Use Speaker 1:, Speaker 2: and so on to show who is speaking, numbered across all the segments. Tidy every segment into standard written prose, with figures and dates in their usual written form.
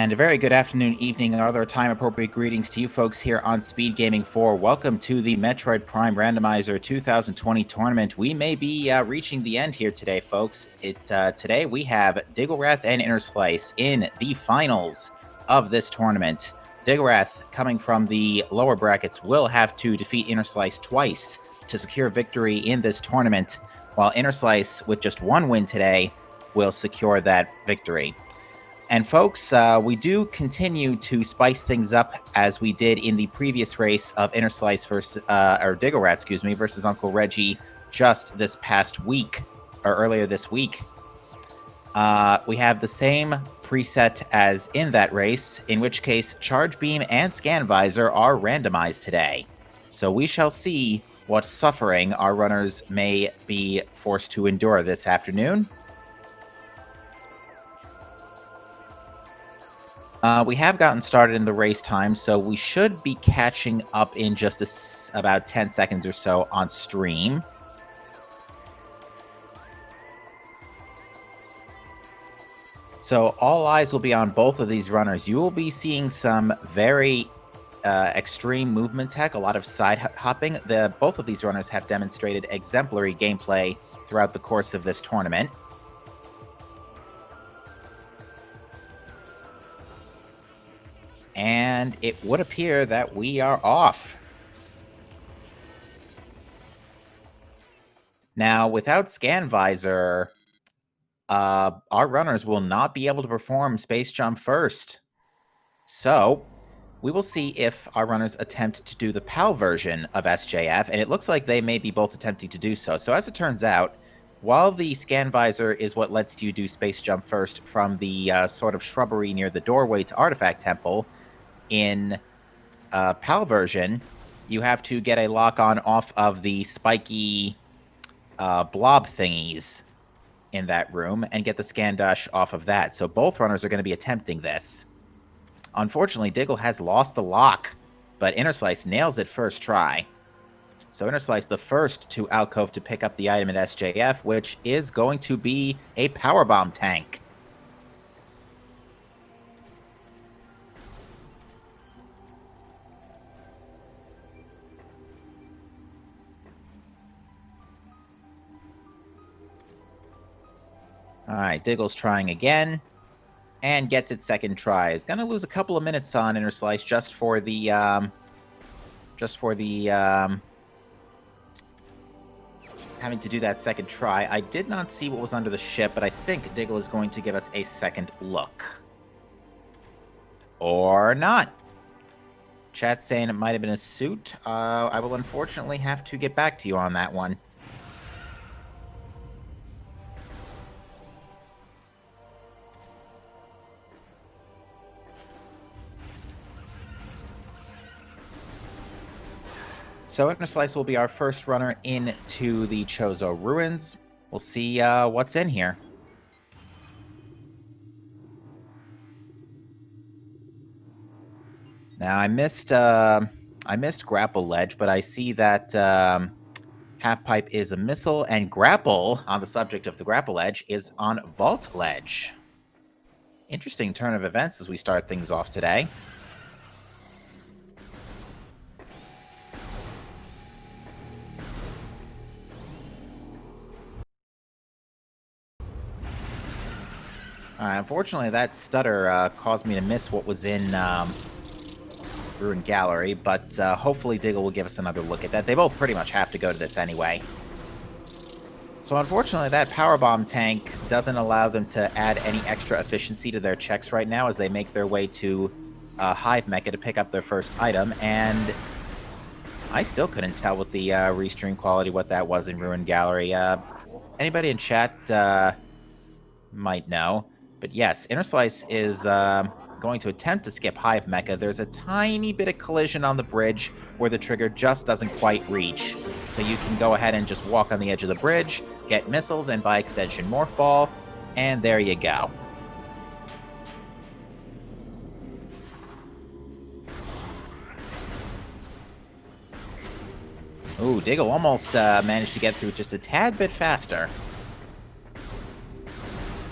Speaker 1: And a very good afternoon, evening, and other time-appropriate greetings to you folks here on SpeedGaming 4. Welcome to the Metroid Prime Randomizer 2020 tournament. We may be reaching the end here today, folks. Today we have DiggleWrath and Interslice in the finals of this tournament. DiggleWrath, coming from the lower brackets, will have to defeat Interslice twice to secure victory in this tournament, while Interslice, with just one win today, will secure that victory. And folks, we do continue to spice things up as we did in the previous race of Interslice versus, or DiggleWrath, versus Uncle Reggie just this past week, or earlier this week. We have the same preset as in that race, in which case Charge Beam and Scan Visor are randomized today. So we shall see what suffering our runners may be forced to endure this afternoon. We have gotten started in the race time, so we should be catching up in just about 10 seconds or so on stream. So all eyes will be on both of these runners. You will be seeing some very extreme movement tech, a lot of side hopping. Both of these runners have demonstrated exemplary gameplay throughout the course of this tournament. And it would appear that we are off. Now, without Scan Visor, our runners will not be able to perform Space Jump first. So, we will see if our runners attempt to do the PAL version of SJF, and it looks like they may be both attempting to do so. So, as it turns out, while the Scan Visor is what lets you do Space Jump first from the sort of shrubbery near the doorway to Artifact Temple, in PAL version, you have to get a lock-on off of the spiky blob thingies in that room and get the Scan Dash off of that. So both runners are going to be attempting this. Unfortunately, Diggle has lost the lock, but Interslice nails it first try. So Interslice, the first to alcove to pick up the item at SJF, which is going to be a Powerbomb tank. All right, Diggle's trying again, and gets it second try. Is going to lose a couple of minutes on Interslice just for the having to do that second try. I did not see what was under the ship, but I think Diggle is going to give us a second look. Or not. Chat's saying it might have been a suit. I will unfortunately have to get back to you on that one. So Interslice will be our first runner into the Chozo Ruins. We'll see what's in here. Now I missed Grapple Ledge, but I see that Half Pipe is a missile, and Grapple, on the subject of the Grapple Ledge, is on Vault Ledge. Interesting turn of events as we start things off today. Unfortunately, that stutter caused me to miss what was in Ruin Gallery, but hopefully Diggle will give us another look at that. They both pretty much have to go to this anyway. So unfortunately, that Powerbomb tank doesn't allow them to add any extra efficiency to their checks right now as they make their way to Hive Mecha to pick up their first item, and I still couldn't tell with the restream quality what that was in Ruin Gallery. Anybody in chat might know. But yes, Interslice is going to attempt to skip Hive Mecha. There's a tiny bit of collision on the bridge where the trigger just doesn't quite reach. So you can go ahead and just walk on the edge of the bridge, get missiles, and by extension Morph Ball, and there you go. Ooh, Diggle almost managed to get through just a tad bit faster.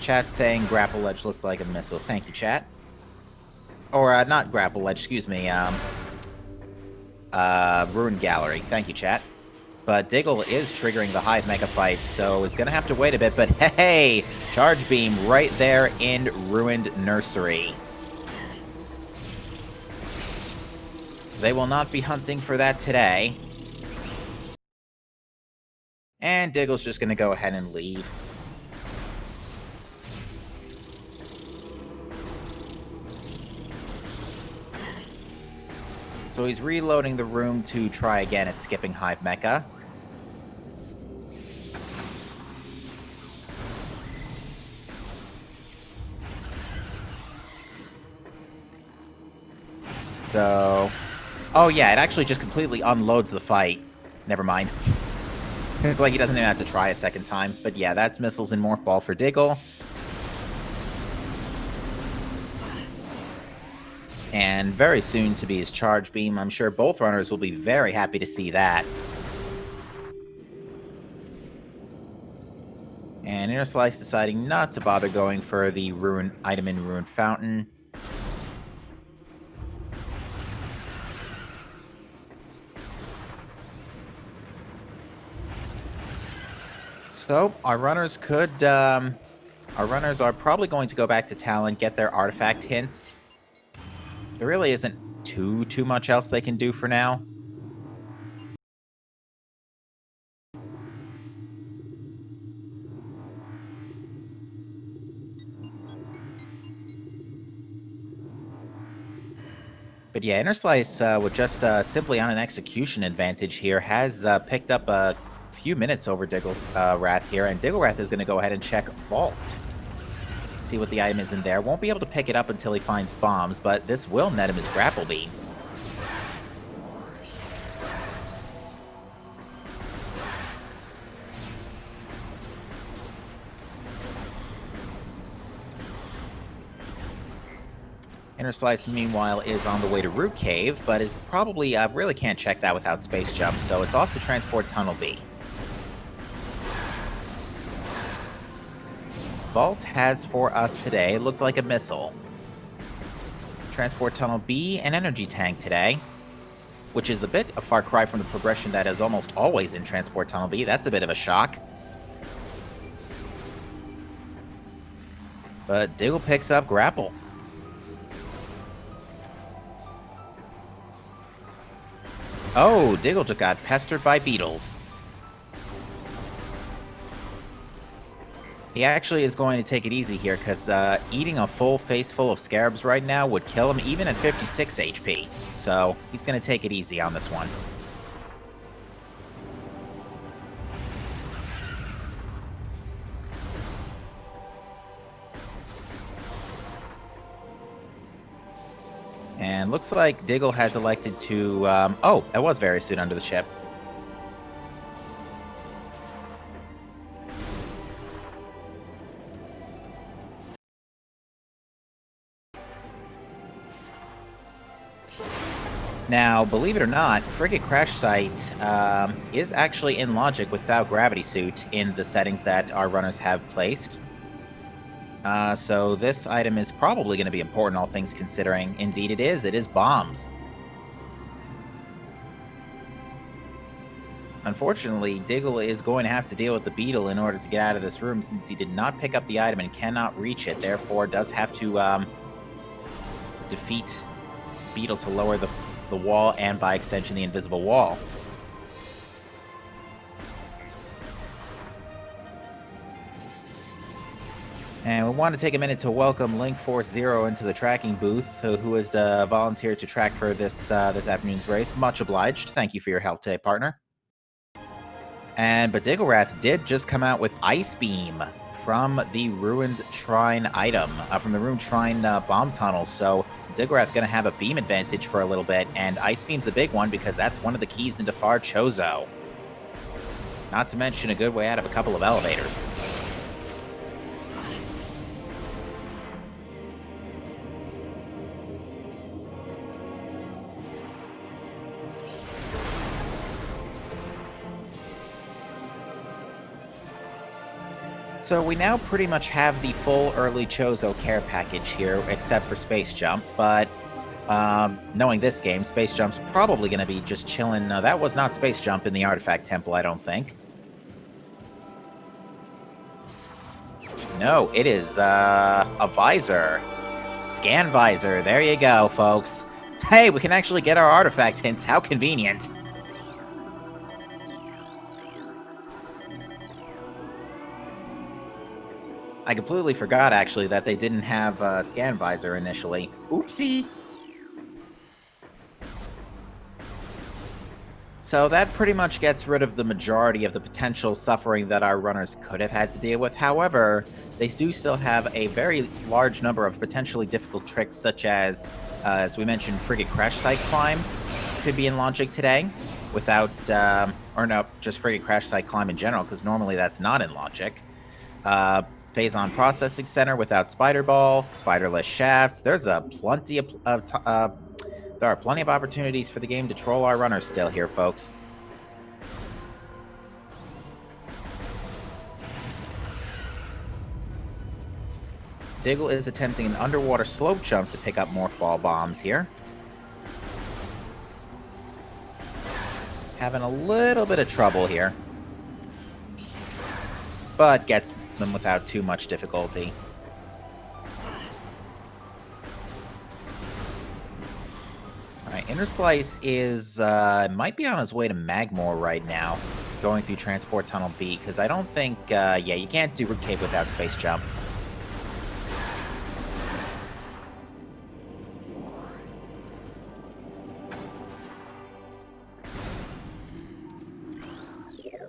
Speaker 1: Chat saying Grapple Ledge looked like a missile. Thank you, chat. Or, not grapple ledge, excuse me, Ruined Gallery. Thank you, chat. But Diggle is triggering the Hive Mecha fight, so is gonna have to wait a bit, but hey! Charge Beam right there in Ruined Nursery. They will not be hunting for that today. And Diggle's just gonna go ahead and leave. So he's reloading the room to try again at skipping Hive Mecha. So... Oh yeah, it actually just completely unloads the fight. Never mind. It's like he doesn't even have to try a second time. But yeah, that's Missiles and Morph Ball for Diggle. And very soon to be his Charge Beam. I'm sure both runners will be very happy to see that. And Interslice deciding not to bother going for the item in Ruined Fountain. So, our runners are probably going to go back to Talon, get their artifact hints. There really isn't too much else they can do for now. But yeah, Interslice, with just simply on an execution advantage here, has picked up a few minutes over DiggleWrath here, and DiggleWrath is going to go ahead and check Vault. See what the item is in there. Won't be able to pick it up until he finds bombs, but this will net him his Grapple Beam. Interslice, meanwhile, is on the way to Root Cave, but is probably, really can't check that without Space Jump, so it's off to Transport Tunnel B. Vault has for us today looked like a missile. Transport Tunnel B, an energy tank today, which is a bit a far cry from the progression that is almost always in Transport Tunnel B. That's a bit of a shock. But Diggle picks up Grapple. Oh, Diggle just got pestered by beetles. He actually is going to take it easy here, because eating a full face full of scarabs right now would kill him even at 56 HP. So, he's going to take it easy on this one. And looks like Diggle has elected to... oh, that was very soon under the ship. Now, believe it or not, Frigate Crash Site is actually in logic without Gravity Suit in the settings that our runners have placed. So this item is probably going to be important, all things considering. Indeed it is. It is bombs. Unfortunately, Diggle is going to have to deal with the beetle in order to get out of this room, since he did not pick up the item and cannot reach it. Therefore, does have to defeat Beetle to lower the wall, and by extension, the invisible wall. And we want to take a minute to welcome Link Force Zero into the tracking booth, who has volunteered to track for this afternoon's race. Much obliged. Thank you for your help today, partner. But DiggleWrath did just come out with Ice Beam from the Ruined Shrine item, from the Ruined Shrine bomb tunnel. So DiggleWrath going to have a beam advantage for a little bit, and Ice Beam's a big one because that's one of the keys into Far Chozo. Not to mention a good way out of a couple of elevators. So we now pretty much have the full early Chozo care package here, except for Space Jump, but Knowing this game, Space Jump's probably going to be just chilling. That was not Space Jump in the Artifact Temple, I don't think. No, it is a visor. Scan visor. There you go, folks. Hey, we can actually get our artifact hints. How convenient. I completely forgot, actually, that they didn't have scan visor initially. Oopsie. So that pretty much gets rid of the majority of the potential suffering that our runners could have had to deal with. However, they do still have a very large number of potentially difficult tricks, such as we mentioned, Frigate Crash Site Climb could be in logic today, without, or no, just Frigate Crash Site Climb in general, because normally that's not in logic. Phazon Processing Center without Spider Ball, Spiderless Shafts. There's plenty of there are plenty of opportunities for the game to troll our runners still here, folks. Diggle is attempting an underwater slope jump to pick up more fall bombs here. Having a little bit of trouble here, but gets them without too much difficulty. Alright, Interslice is, might be on his way to Magmore right now, going through Transport Tunnel B, because I don't think, yeah, you can't do Root Cave without Space Jump.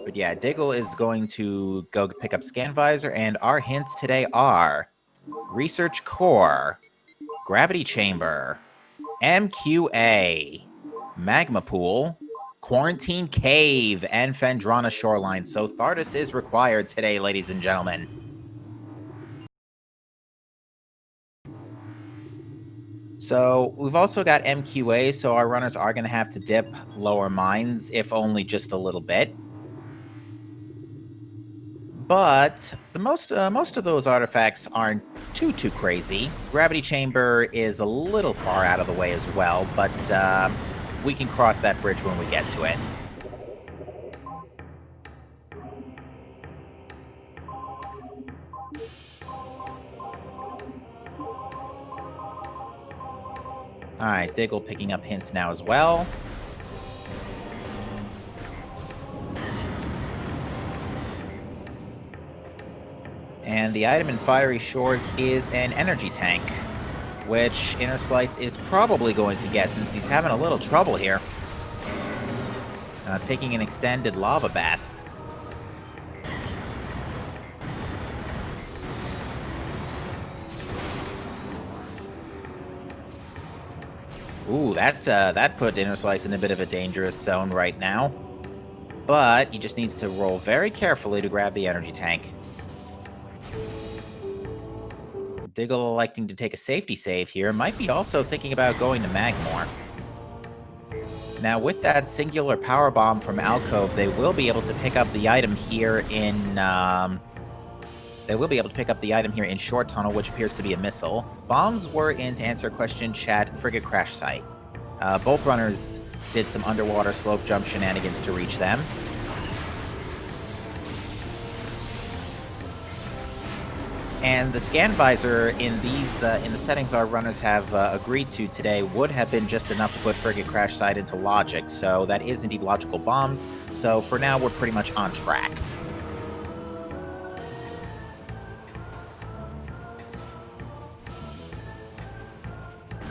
Speaker 1: But yeah, Diggle is going to go pick up Scan Visor, and our hints today are Research Core, Gravity Chamber, MQA, Magma Pool, Quarantine Cave, and Phendrana Shoreline. So Thardus is required today, ladies and gentlemen. So we've also got MQA, so our runners are going to have to dip lower mines, if only just a little bit. But the most of those artifacts aren't too crazy. Gravity Chamber is a little far out of the way as well, but we can cross that bridge when we get to it. Alright, Diggle picking up hints now as well. And the item in Fiery Shores is an energy tank, which Interslice is probably going to get since he's having a little trouble here. Taking an extended lava bath. Ooh, that put Interslice in a bit of a dangerous zone right now. But he just needs to roll very carefully to grab the energy tank. Diggle electing to take a safety save here, might be also thinking about going to Magmore. Now, with that singular power bomb from Alcove, they will be able to pick up the item here in Short Tunnel, which appears to be a missile. Bombs were in, to answer a question, chat, Frigate Crash Site. Both runners did some underwater slope jump shenanigans to reach them. And the scan visor in these in the settings our runners have agreed to today would have been just enough to put Frigate Crash Site into logic. So that is indeed logical bombs. So for now, we're pretty much on track.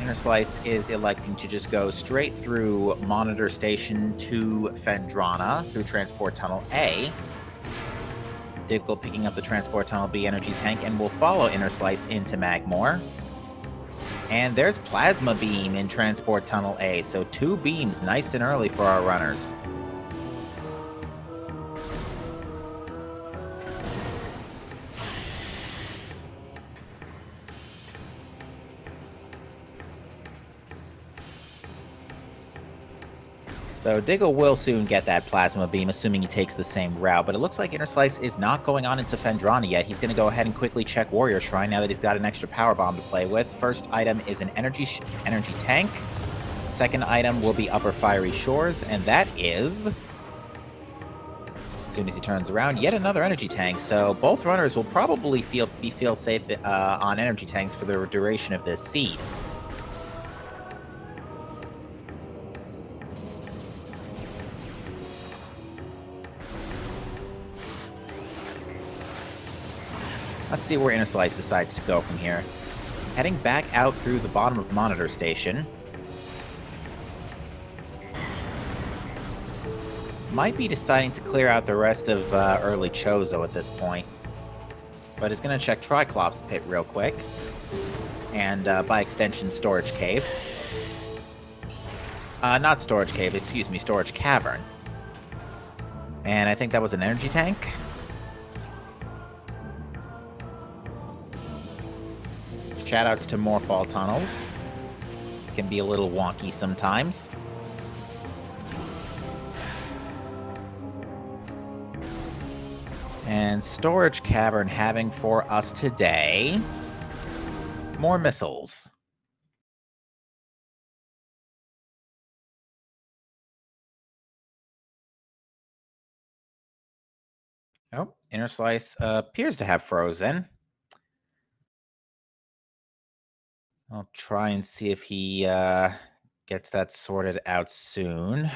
Speaker 1: Interslice is electing to just go straight through Monitor Station to Phendrana through Transport Tunnel A. Diggle picking up the Transport Tunnel B energy tank, and will follow Interslice into Magmore. And there's Plasma Beam in Transport Tunnel A, so 2 beams nice and early for our runners. So Diggle will soon get that Plasma Beam, assuming he takes the same route, but it looks like Interslice is not going on into Phendrana yet. He's going to go ahead and quickly check Warrior Shrine now that he's got an extra Power Bomb to play with. First item is an energy tank. Second item will be Upper Fiery Shores, and that is... As soon as he turns around, yet another energy tank. So both runners will probably feel safe on energy tanks for the duration of this seed. Let's see where Interslice decides to go from here. Heading back out through the bottom of Monitor Station. Might be deciding to clear out the rest of early Chozo at this point. But is going to check Triclops Pit real quick. And by extension, Storage Cave. Not Storage Cave, excuse me, Storage Cavern. And I think that was an energy tank. Shoutouts to Morphball tunnels. Can be a little wonky sometimes. And Storage Cavern having for us today more missiles. Oh, Interslice appears to have frozen. I'll try and see if he gets that sorted out soon.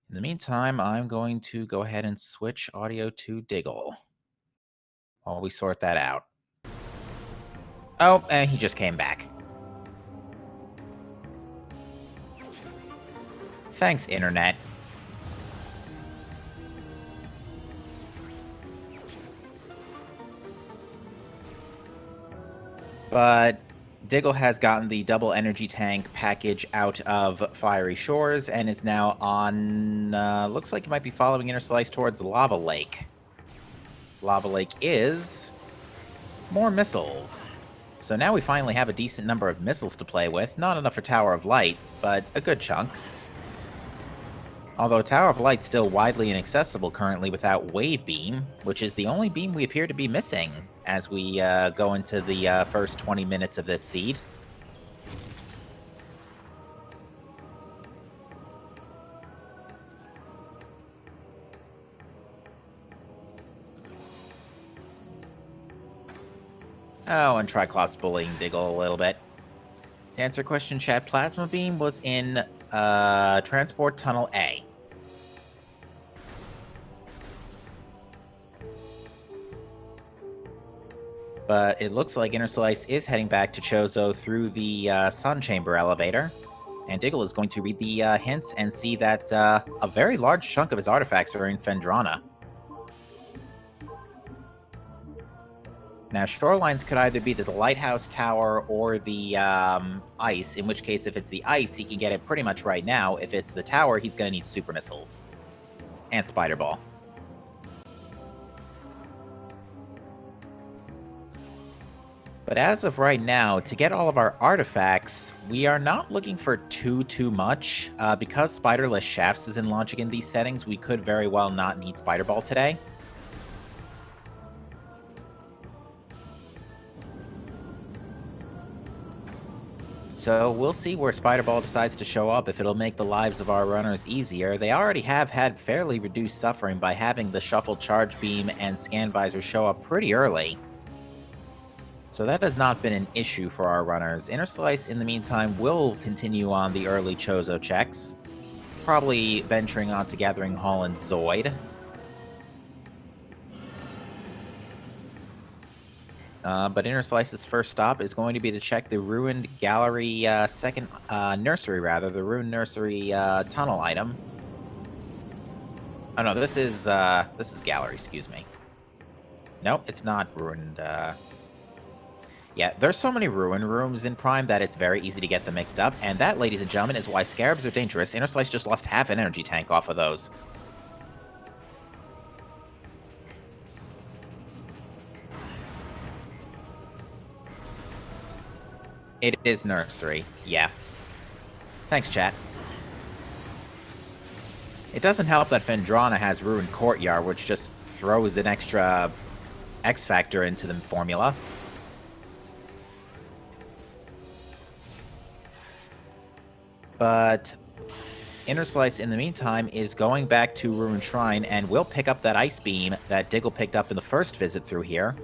Speaker 1: In the meantime, I'm going to go ahead and switch audio to Diggle while we sort that out. Oh, and he just came back. Thanks, Internet. But Diggle has gotten the double energy tank package out of Fiery Shores and is now on, looks like he might be following Interslice towards Lava Lake. Lava Lake is more missiles. So now we finally have a decent number of missiles to play with. Not enough for Tower of Light, but a good chunk. Although Tower of Light's still widely inaccessible currently without Wave Beam, which is the only beam we appear to be missing as we go into the first 20 minutes of this seed. Oh, and Triclops bullying Diggle a little bit. To answer your question, chat, Plasma Beam was in Transport Tunnel A. But it looks like Interslice is heading back to Chozo through the Sun Chamber elevator. And Diggle is going to read the hints and see that a very large chunk of his artifacts are in Phendrana. Now, shorelines could either be the Lighthouse Tower or the ice, in which case, if it's the ice, he can get it pretty much right now. If it's the tower, he's going to need super missiles. And Spider Ball. But as of right now, to get all of our artifacts, we are not looking for too much. Because Spiderless Shafts is in logic in these settings, we could very well not need Spider Ball today. So we'll see where Spider Ball decides to show up, if it'll make the lives of our runners easier. They already have had fairly reduced suffering by having the Shuffle Charge Beam and Scan Visor show up pretty early. So that has not been an issue for our runners. Interslice, in the meantime, will continue on the early Chozo checks, probably venturing on to Gathering Hall and Zoid. But Interslice's first stop is going to be to check the Ruined Gallery, Nursery, the Ruined Nursery tunnel item. Oh no, this is Gallery, excuse me. Nope, it's not Ruined, Yeah, there's so many Ruin rooms in Prime that it's very easy to get them mixed up, and that, ladies and gentlemen, is why Scarabs are dangerous. Interslice just lost half an energy tank off of those. It is Nursery, yeah. Thanks, chat. It doesn't help that Phendrana has Ruined Courtyard, which just throws an extra X factor into the formula. But Interslice, in the meantime, is going back to Ruined Shrine and will pick up that Ice Beam that Diggle picked up in the first visit through here.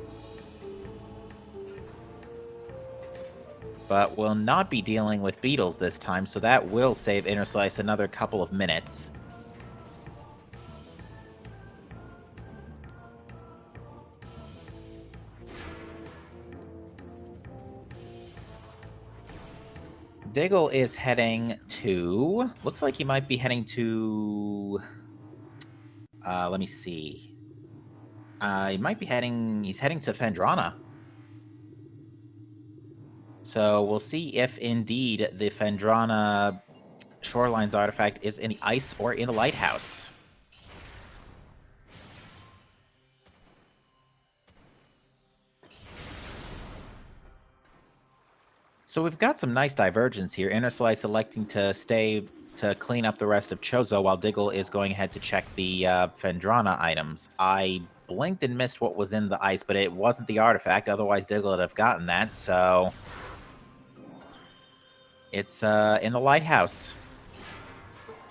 Speaker 1: But will not be dealing with beetles this time, so that will save Interslice another couple of minutes. Diggle is heading to... Looks like he might be heading to... let me see. He might be heading... He's heading to Phendrana. So we'll see if indeed the Phendrana Shorelines artifact is in the ice or in the lighthouse. So we've got some nice divergence here. Interslice electing to stay to clean up the rest of Chozo, while Diggle is going ahead to check the Phendrana items. I blinked and missed what was in the ice, but it wasn't the artifact. Otherwise, Diggle would have gotten that, so... It's in the lighthouse.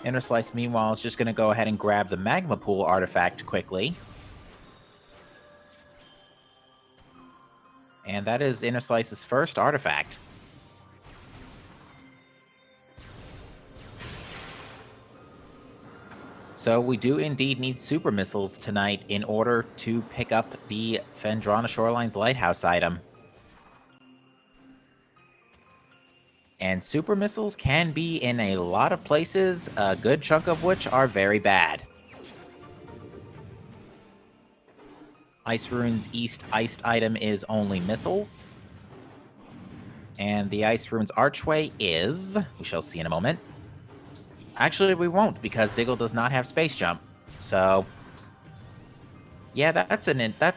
Speaker 1: Interslice, meanwhile, is just going to go ahead and grab the Magma Pool artifact quickly. And that is Interslice's first artifact. So we do indeed need super missiles tonight in order to pick up the Phendrana Shorelines Lighthouse item. And super missiles can be in a lot of places, a good chunk of which are very bad. Ice Runes East iced item is only missiles. And the Ice Runes Archway is... We shall see in a moment. Actually, we won't, because Diggle does not have Space Jump. So... Yeah, that's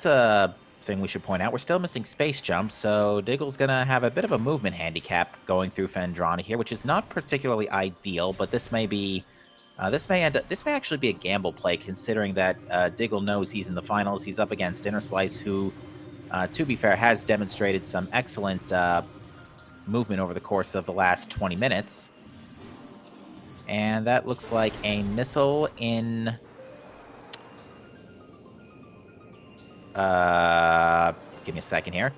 Speaker 1: a thing we should point out. We're still missing Space Jump, so Diggle's gonna have a bit of a movement handicap going through Phendrana here, which is not particularly ideal, but this may be... this may actually be a gamble play, considering that Diggle knows he's in the finals. He's up against Interslice, who, to be fair, has demonstrated some excellent movement over the course of the last 20 minutes. And that looks like a missile in... give me a second here.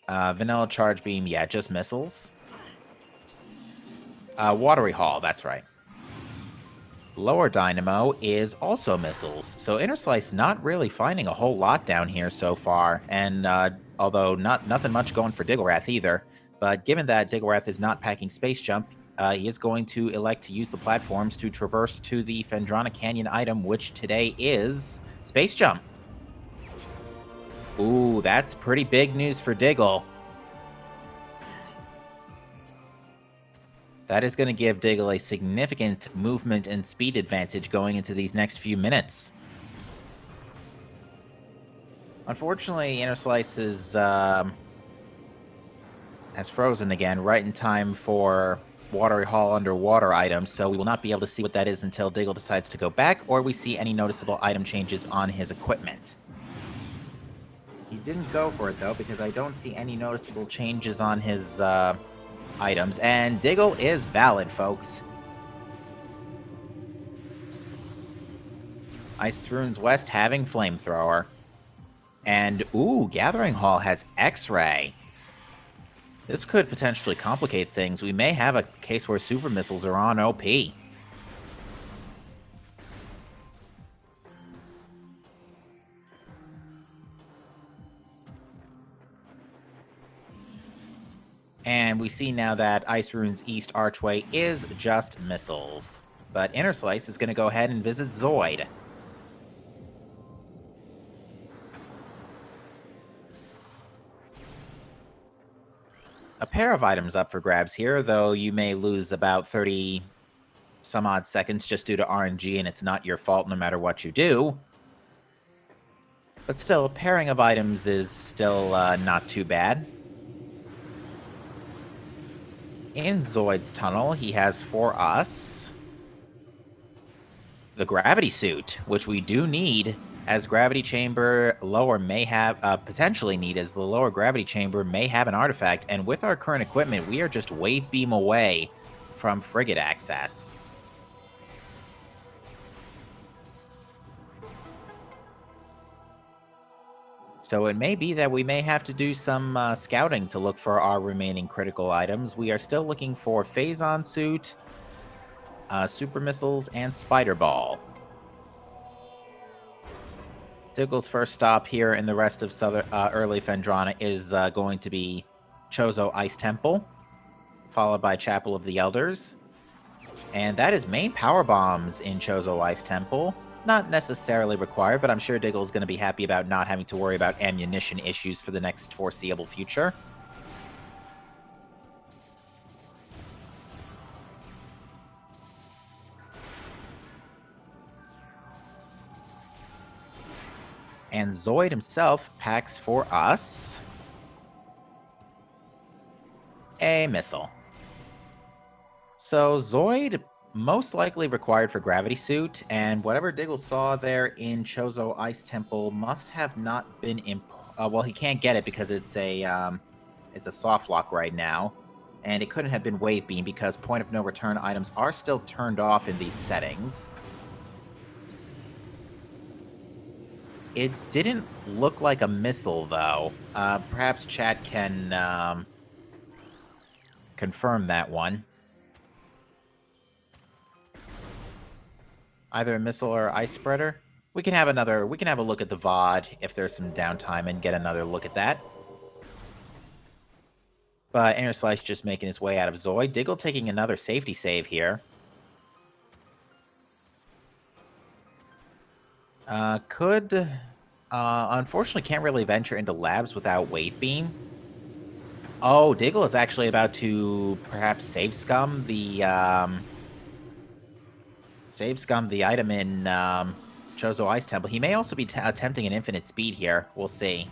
Speaker 1: Vanilla Charge Beam, yeah, just missiles. Watery Hall, that's right. Lower Dynamo is also missiles. So Interslice not really finding a whole lot down here so far. And although nothing much going for DiggleWrath either. But given that DiggleWrath is not packing Space Jump, he is going to elect to use the platforms to traverse to the Phendrana Canyon item, which today is Space Jump. Ooh, that's pretty big news for Diggle. That is going to give Diggle a significant movement and speed advantage going into these next few minutes. Unfortunately, Interslice is, has frozen again, right in time for Watery Hall underwater items, so we will not be able to see what that is until Diggle decides to go back, or we see any noticeable item changes on his equipment. He didn't go for it, though, because I don't see any noticeable changes on his, items, and Diggle is valid, folks. Ice Runes West having Flamethrower. And, ooh, Gathering Hall has X-Ray. This could potentially complicate things. We may have a case where super missiles are on OP. And we see now that Ice Runes East Archway is just missiles. But Interslice is going to go ahead and visit Zoid. A pair of items up for grabs here, though you may lose about 30 some odd seconds just due to RNG, and it's not your fault no matter what you do. But still, a pairing of items is still not too bad. In Zoid's tunnel, he has for us the gravity suit, which we do need, as gravity chamber lower may have potentially need, as the lower gravity chamber may have an artifact, and with our current equipment, we are just wave beam away from frigate access. So it may be that we may have to do some scouting to look for our remaining critical items. We are still looking for Phazon suit, super missiles, and spider ball. Diggle's first stop here in the rest of early Phendrana is going to be Chozo Ice Temple, followed by Chapel of the Elders. And that is main power bombs in Chozo Ice Temple. Not necessarily required, but I'm sure Diggle's going to be happy about not having to worry about ammunition issues for the next foreseeable future. And Zoid himself packs for us a missile. So Zoid most likely required for gravity suit, and whatever Diggle saw there in Chozo Ice Temple must have not been well, he can't get it because it's a soft lock right now, and it couldn't have been wave beam because point of no return items are still turned off in these settings. It didn't look like a missile, though. Perhaps chat can confirm that one. Either a missile or ice spreader. We can have a look at the VOD if there's some downtime and get another look at that. But Interslice just making his way out of Zoid. Diggle taking another safety save here. Unfortunately can't really venture into labs without wave beam. Oh, Diggle is actually about to perhaps save scum the item in Chozo Ice Temple. He may also be attempting an infinite speed here. We'll see.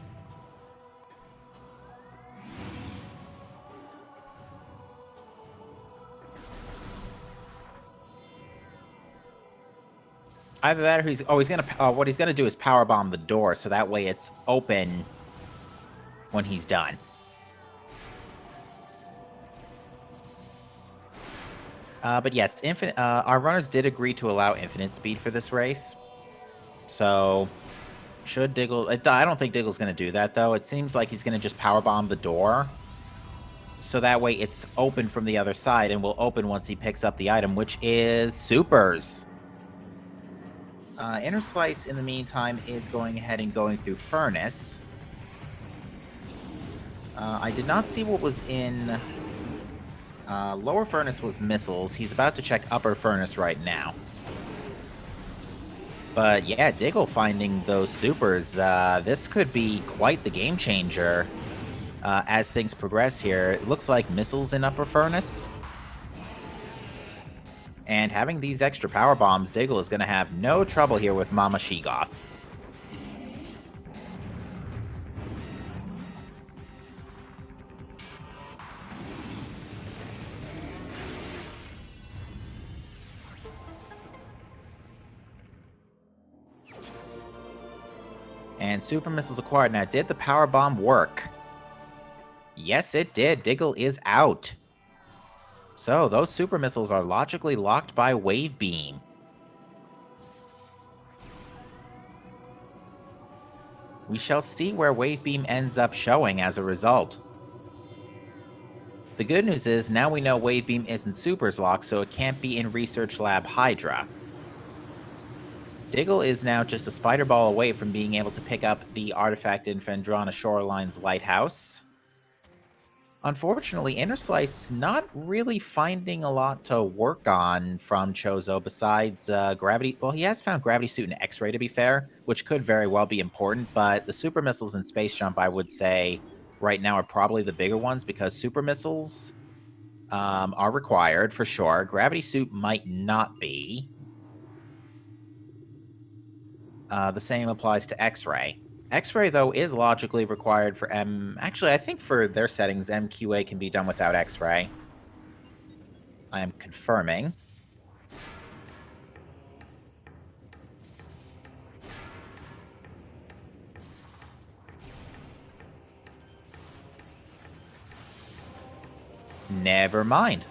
Speaker 1: Either that, or he's what he's gonna do is power bomb the door, so that way it's open when he's done. But yes, our runners did agree to allow infinite speed for this race. So, should Diggle... I don't think Diggle's going to do that, though. It seems like he's going to just powerbomb the door. So that way it's open from the other side, and will open once he picks up the item, which is supers. Interslice, in the meantime, is going ahead and going through Furnace. I did not see what was in... Lower Furnace was missiles. He's about to check Upper Furnace right now. But yeah, Diggle finding those supers. This could be quite the game changer as things progress here. It looks like missiles in Upper Furnace. And having these extra power bombs, Diggle is going to have no trouble here with Mama Sheegoth. And super missiles acquired. Now, did the power bomb work? Yes, it did. Diggle is out. So, those super missiles are logically locked by wave beam. We shall see where wave beam ends up showing as a result. The good news is, now we know wave beam isn't supers locked, so it can't be in Research Lab Hydra. Diggle is now just a spider ball away from being able to pick up the artifact in Phendrana Shoreline's lighthouse. Unfortunately, Interslice not really finding a lot to work on from Chozo besides gravity. Well, he has found gravity suit and X-ray, to be fair, which could very well be important, but the super missiles and space jump, I would say, right now are probably the bigger ones because super missiles are required for sure. Gravity suit might not be. The same applies to X-ray. X-ray, though, is logically required for M... Actually, I think for their settings, MQA can be done without X-ray. I am confirming. Never mind.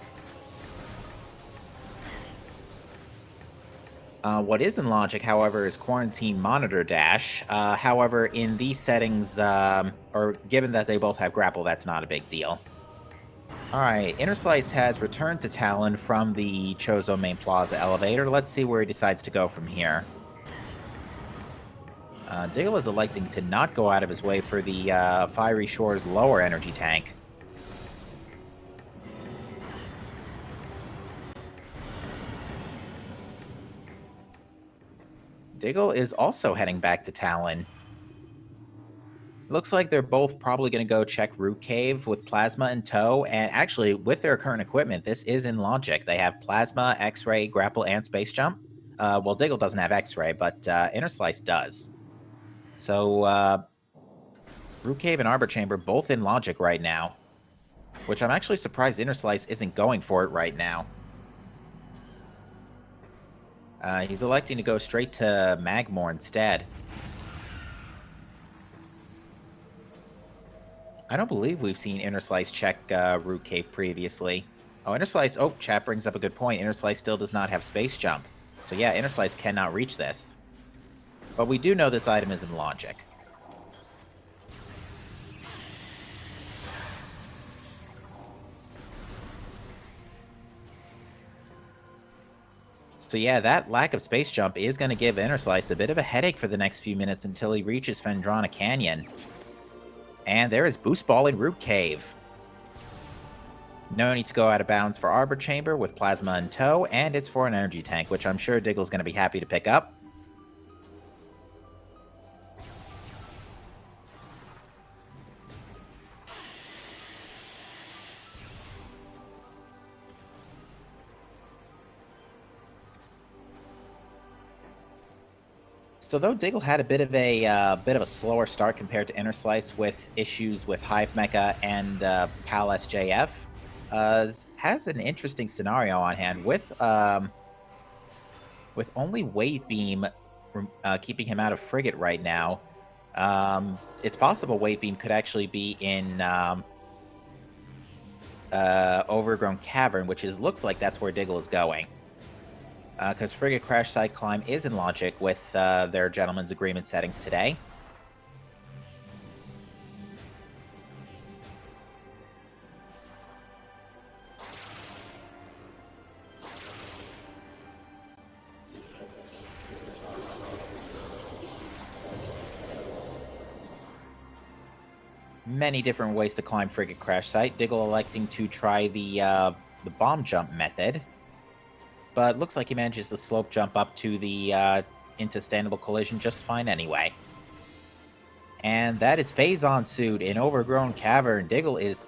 Speaker 1: What is in logic, however, is quarantine monitor dash. However, in these settings, or given that they both have grapple, that's not a big deal. Alright, Interslice has returned to Talon from the Chozo main plaza elevator. Let's see where he decides to go from here. Diggle is electing to not go out of his way for the Fiery Shore's lower energy tank. Diggle is also heading back to Talon. Looks like they're both probably going to go check Root Cave with Plasma in tow, and actually, with their current equipment, this is in logic. They have Plasma, X-Ray, Grapple, and Space Jump. Well, Diggle doesn't have X-Ray, but Interslice does. So, Root Cave and Arbor Chamber both in logic right now, which I'm actually surprised Interslice isn't going for it right now. He's electing to go straight to Magmore instead. I don't believe we've seen Interslice check Root Cave previously. Oh, Interslice... Oh, chat brings up a good point. Interslice still does not have Space Jump. So yeah, Interslice cannot reach this. But we do know this item is in logic. So yeah, that lack of Space Jump is going to give Interslice a bit of a headache for the next few minutes until he reaches Phendrana Canyon. And there is Boost Ball in Root Cave. No need to go out of bounds for Arbor Chamber with Plasma in tow, and it's for an energy tank, which I'm sure Diggle's going to be happy to pick up. So though Diggle had a bit of a slower start compared to Interslice with issues with Hive Mecha and PAL SJF, has an interesting scenario on hand with only Wave Beam keeping him out of Frigate right now. It's possible Wave Beam could actually be in Overgrown Cavern, which looks like that's where Diggle is going. Because Frigate Crash Site Climb is in logic with their Gentleman's Agreement settings today. Many different ways to climb Frigate Crash Site. Diggle electing to try the bomb jump method. But looks like he manages to slope jump up to the into Standable Collision just fine anyway. And that is Phazon suit in Overgrown Cavern. Diggle is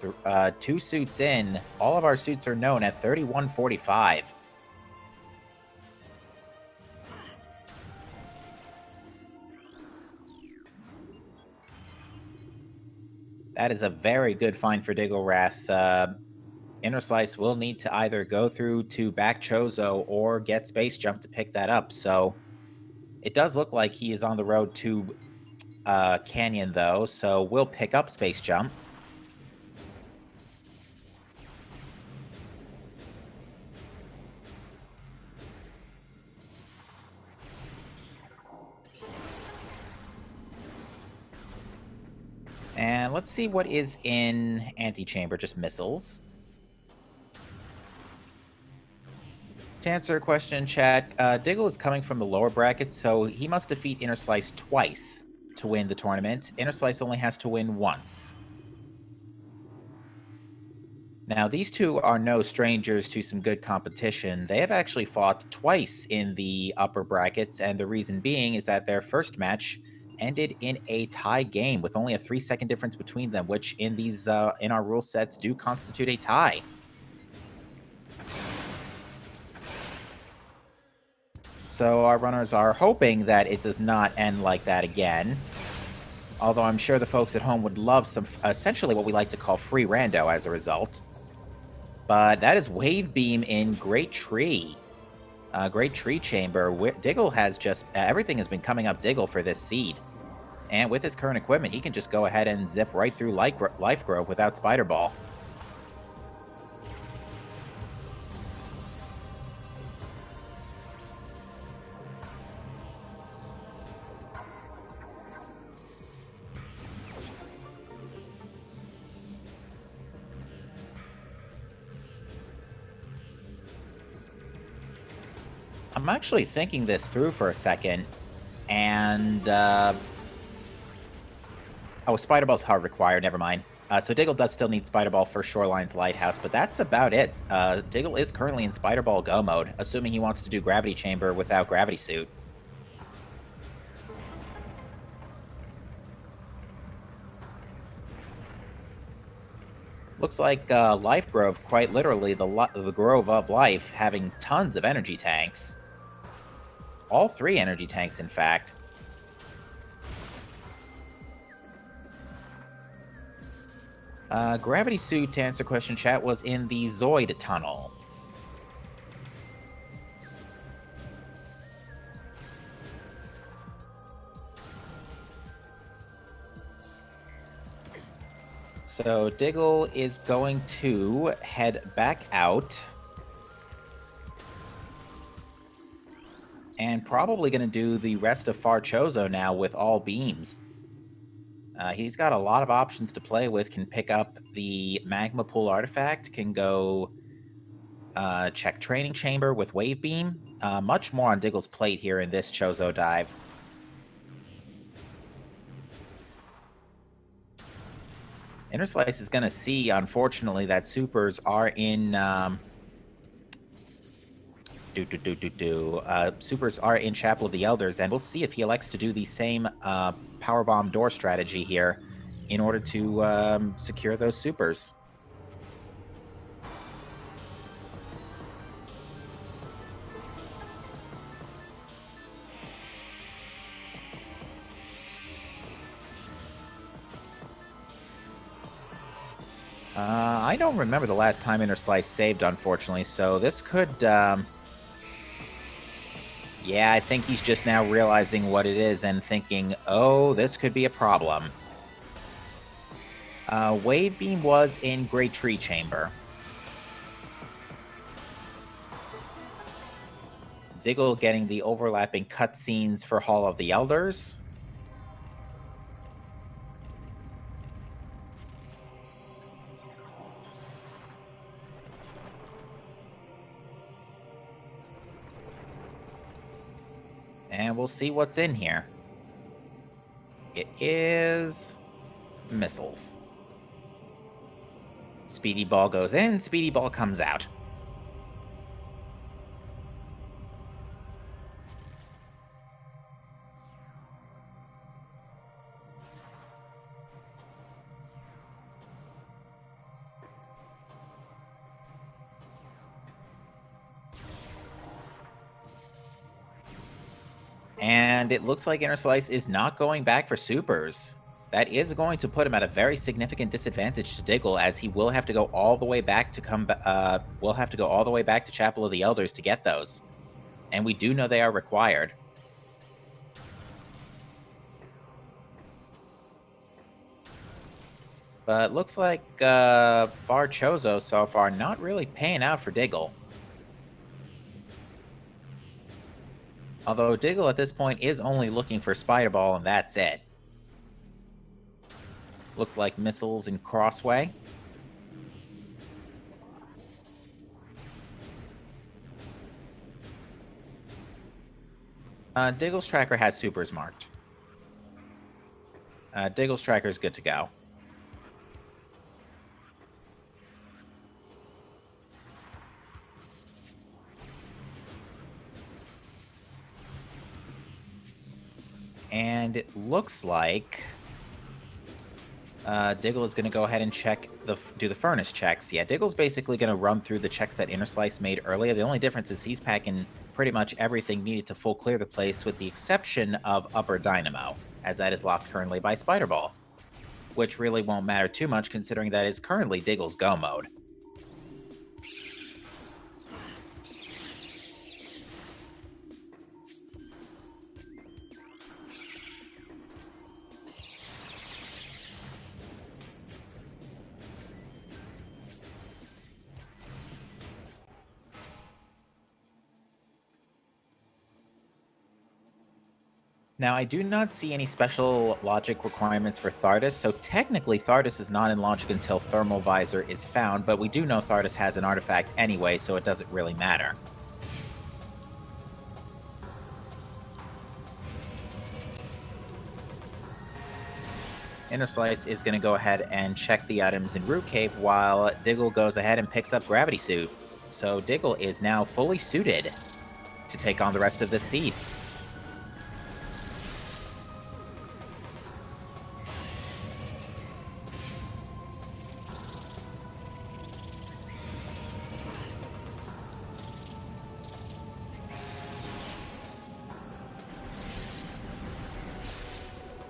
Speaker 1: 2 suits in. All of our suits are known at 3145. That is a very good find for DiggleWrath. Interslice will need to either go through to back Chozo or get Space Jump to pick that up. So it does look like he is on the road to Canyon, though. So we'll pick up Space Jump. And let's see what is in Antechamber, just missiles. To answer a question in chat, Diggle is coming from the lower brackets, so he must defeat Interslice twice to win the tournament. Interslice only has to win once. Now, these two are no strangers to some good competition. They have actually fought twice in the upper brackets, and the reason being is that their first match ended in a tie game with only a 3-second difference between them, which in these in our rule sets do constitute a tie. So our runners are hoping that it does not end like that again. Although I'm sure the folks at home would love some, essentially what we like to call free rando as a result. But that is Wave Beam in Great Tree. Great Tree Chamber. Diggle has just... everything has been coming up Diggle for this seed. And with his current equipment, he can just go ahead and zip right through Life Grove without Spider Ball. I'm actually thinking this through for a second, and oh, Spider Ball's hard required, never mind. So Diggle does still need Spider Ball for Shoreline's Lighthouse, but that's about it. Diggle is currently in Spider Ball Go mode, assuming he wants to do Gravity Chamber without Gravity Suit. Looks like Life Grove, quite literally the Grove of Life, having tons of energy tanks. All 3 energy tanks, in fact. Gravity Suit, to answer question chat, was in the Zoid Tunnel. So Diggle is going to head back out. And probably going to do the rest of Farchozo now with all beams. He's got a lot of options to play with. Can pick up the Magma Pool artifact, can go check Training Chamber with Wave Beam. Much more on Diggle's plate here in this Chozo dive. Interslice is going to see, unfortunately, that supers are in... supers are in Chapel of the Elders, and we'll see if he elects to do the same Powerbomb door strategy here in order to secure those supers. I don't remember the last time Interslice saved, unfortunately, so this could... Yeah, I think he's just now realizing what it is and thinking, oh, this could be a problem. Wave Beam was in Great Tree Chamber. Diggle getting the overlapping cutscenes for Hall of the Elders. And we'll see what's in here. It is... missiles. Speedy Ball goes in, Speedy Ball comes out. And it looks like Interslice is not going back for supers. That is going to put him at a very significant disadvantage to Diggle, as he will have to go all the way back to Chapel of the Elders to get those. And we do know they are required. But looks like Farchozo so far not really paying out for Diggle. Although Diggle at this point is only looking for Spider Ball, and that's it. Looked like missiles in Crossway. Diggle's tracker has supers marked. Diggle's tracker is good to go. And it looks like Diggle is going to go ahead and do the furnace checks. Yeah, Diggle's basically going to run through the checks that Interslice made earlier. The only difference is he's packing pretty much everything needed to full clear the place, with the exception of Upper Dynamo, as that is locked currently by Spider Ball, which really won't matter too much considering that is currently Diggle's go mode. Now, I do not see any special logic requirements for Thardus, so technically Thardus is not in logic until Thermal Visor is found, but we do know Thardus has an artifact anyway, so it doesn't really matter. Interslice is going to go ahead and check the items in Root Cave while Diggle goes ahead and picks up Gravity Suit. So Diggle is now fully suited to take on the rest of this seed.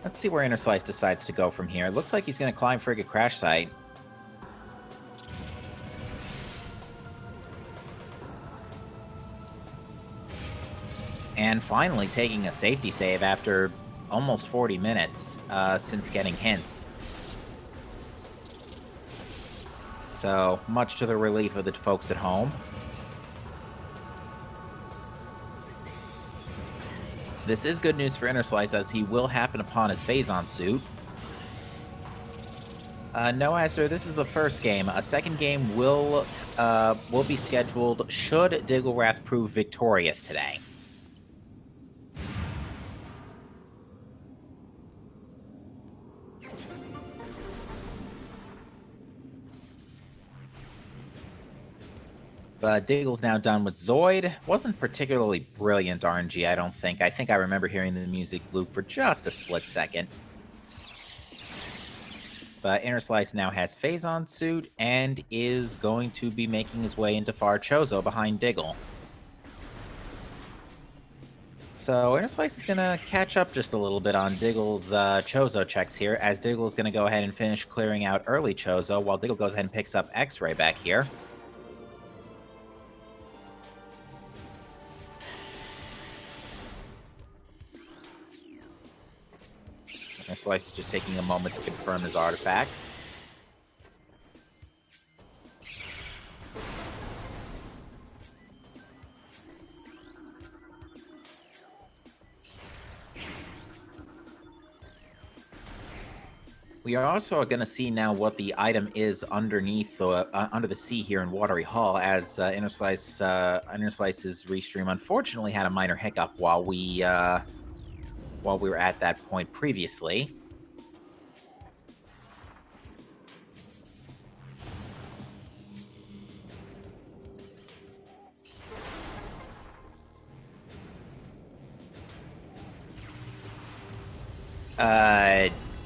Speaker 1: Let's see where Interslice decides to go from here. It looks like he's going to climb Frigate Crash Site. And finally taking a safety save after almost 40 minutes since getting hints. So, much to the relief of the folks at home. This is good news for Interslice, as he will happen upon his Phazon suit. No, Aster, this is the first game. A second game will be scheduled should DiggleWrath prove victorious today. But Diggle's now done with Zoid. Wasn't particularly brilliant RNG, I don't think. I think I remember hearing the music loop for just a split second. But Interslice now has Phazon suit and is going to be making his way into Far Chozo behind Diggle. So Interslice is going to catch up just a little bit on Diggle's Chozo checks here, as Diggle is going to go ahead and finish clearing out early Chozo, while Diggle goes ahead and picks up X-Ray back here. Interslice is just taking a moment to confirm his artifacts. We are also going to see now what the item is underneath, under the sea here in Watery Hall, as Interslice's restream unfortunately had a minor hiccup while we were at that point previously.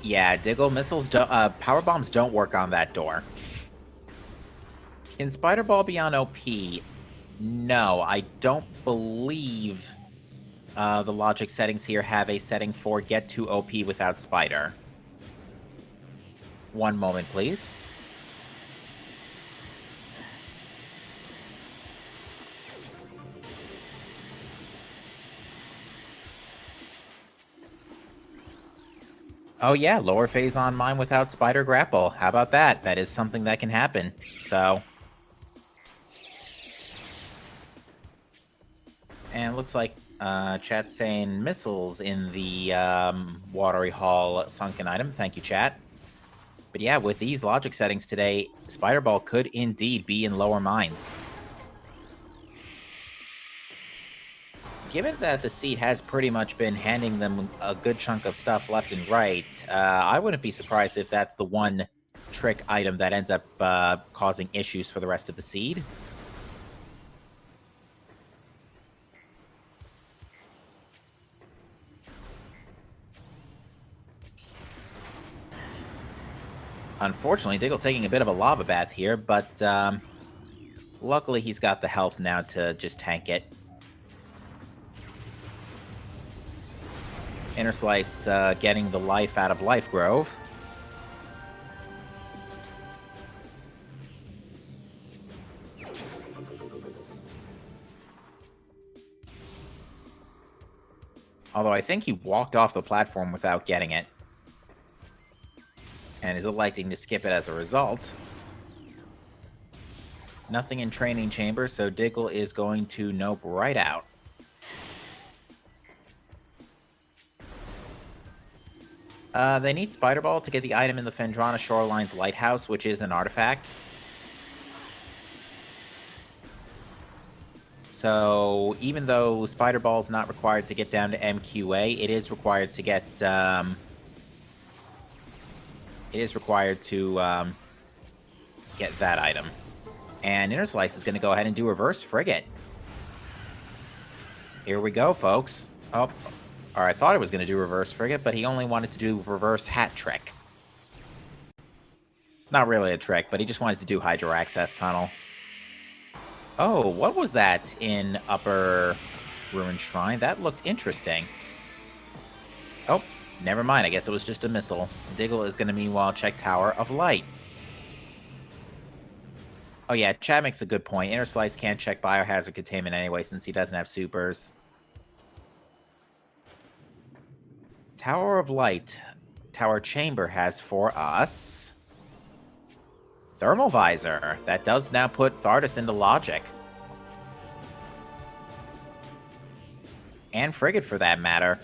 Speaker 1: Yeah, Diggle, missiles don't, power bombs don't work on that door. Can Spider Ball be on OP? No, I don't believe the logic settings here have a setting for get to OP without Spider. One moment, please. Oh yeah, lower phase on mine without Spider Grapple. How about that? That is something that can happen. So... And it looks like chat's saying missiles in the Watery Hall sunken item. Thank you, chat. But yeah, with these logic settings today, Spider Ball could indeed be in lower mines. Given that the seed has pretty much been handing them a good chunk of stuff left and right, I wouldn't be surprised if that's the one trick item that ends up causing issues for the rest of the seed. Unfortunately, Diggle taking a bit of a lava bath here, but luckily he's got the health now to just tank it. Interslice getting the life out of Life Grove. Although I think he walked off the platform without getting it. And is electing to skip it as a result. Nothing in Training Chamber, so Diggle is going to nope right out. They need Spider Ball to get the item in the Phendrana Shoreline's Lighthouse, which is an artifact. So even though Spider Ball is not required to get down to MQA, it is required to get get that item. And Interslice is going to go ahead and do Reverse Frigate. Here we go, folks. Oh, or I thought it was going to do Reverse Frigate, but he only wanted to do Reverse Hat Trick. Not really a trick, but he just wanted to do Hydro Access Tunnel. Oh, what was that in Upper Ruined Shrine? That looked interesting. Oh, never mind. I guess it was just a missile. Diggle is going to meanwhile check Tower of Light. Oh yeah, Chad makes a good point. Interslice can't check Biohazard Containment anyway since he doesn't have supers. Tower of Light. Tower Chamber has for us Thermal Visor. That does now put Thardus into logic. And Frigate for that matter.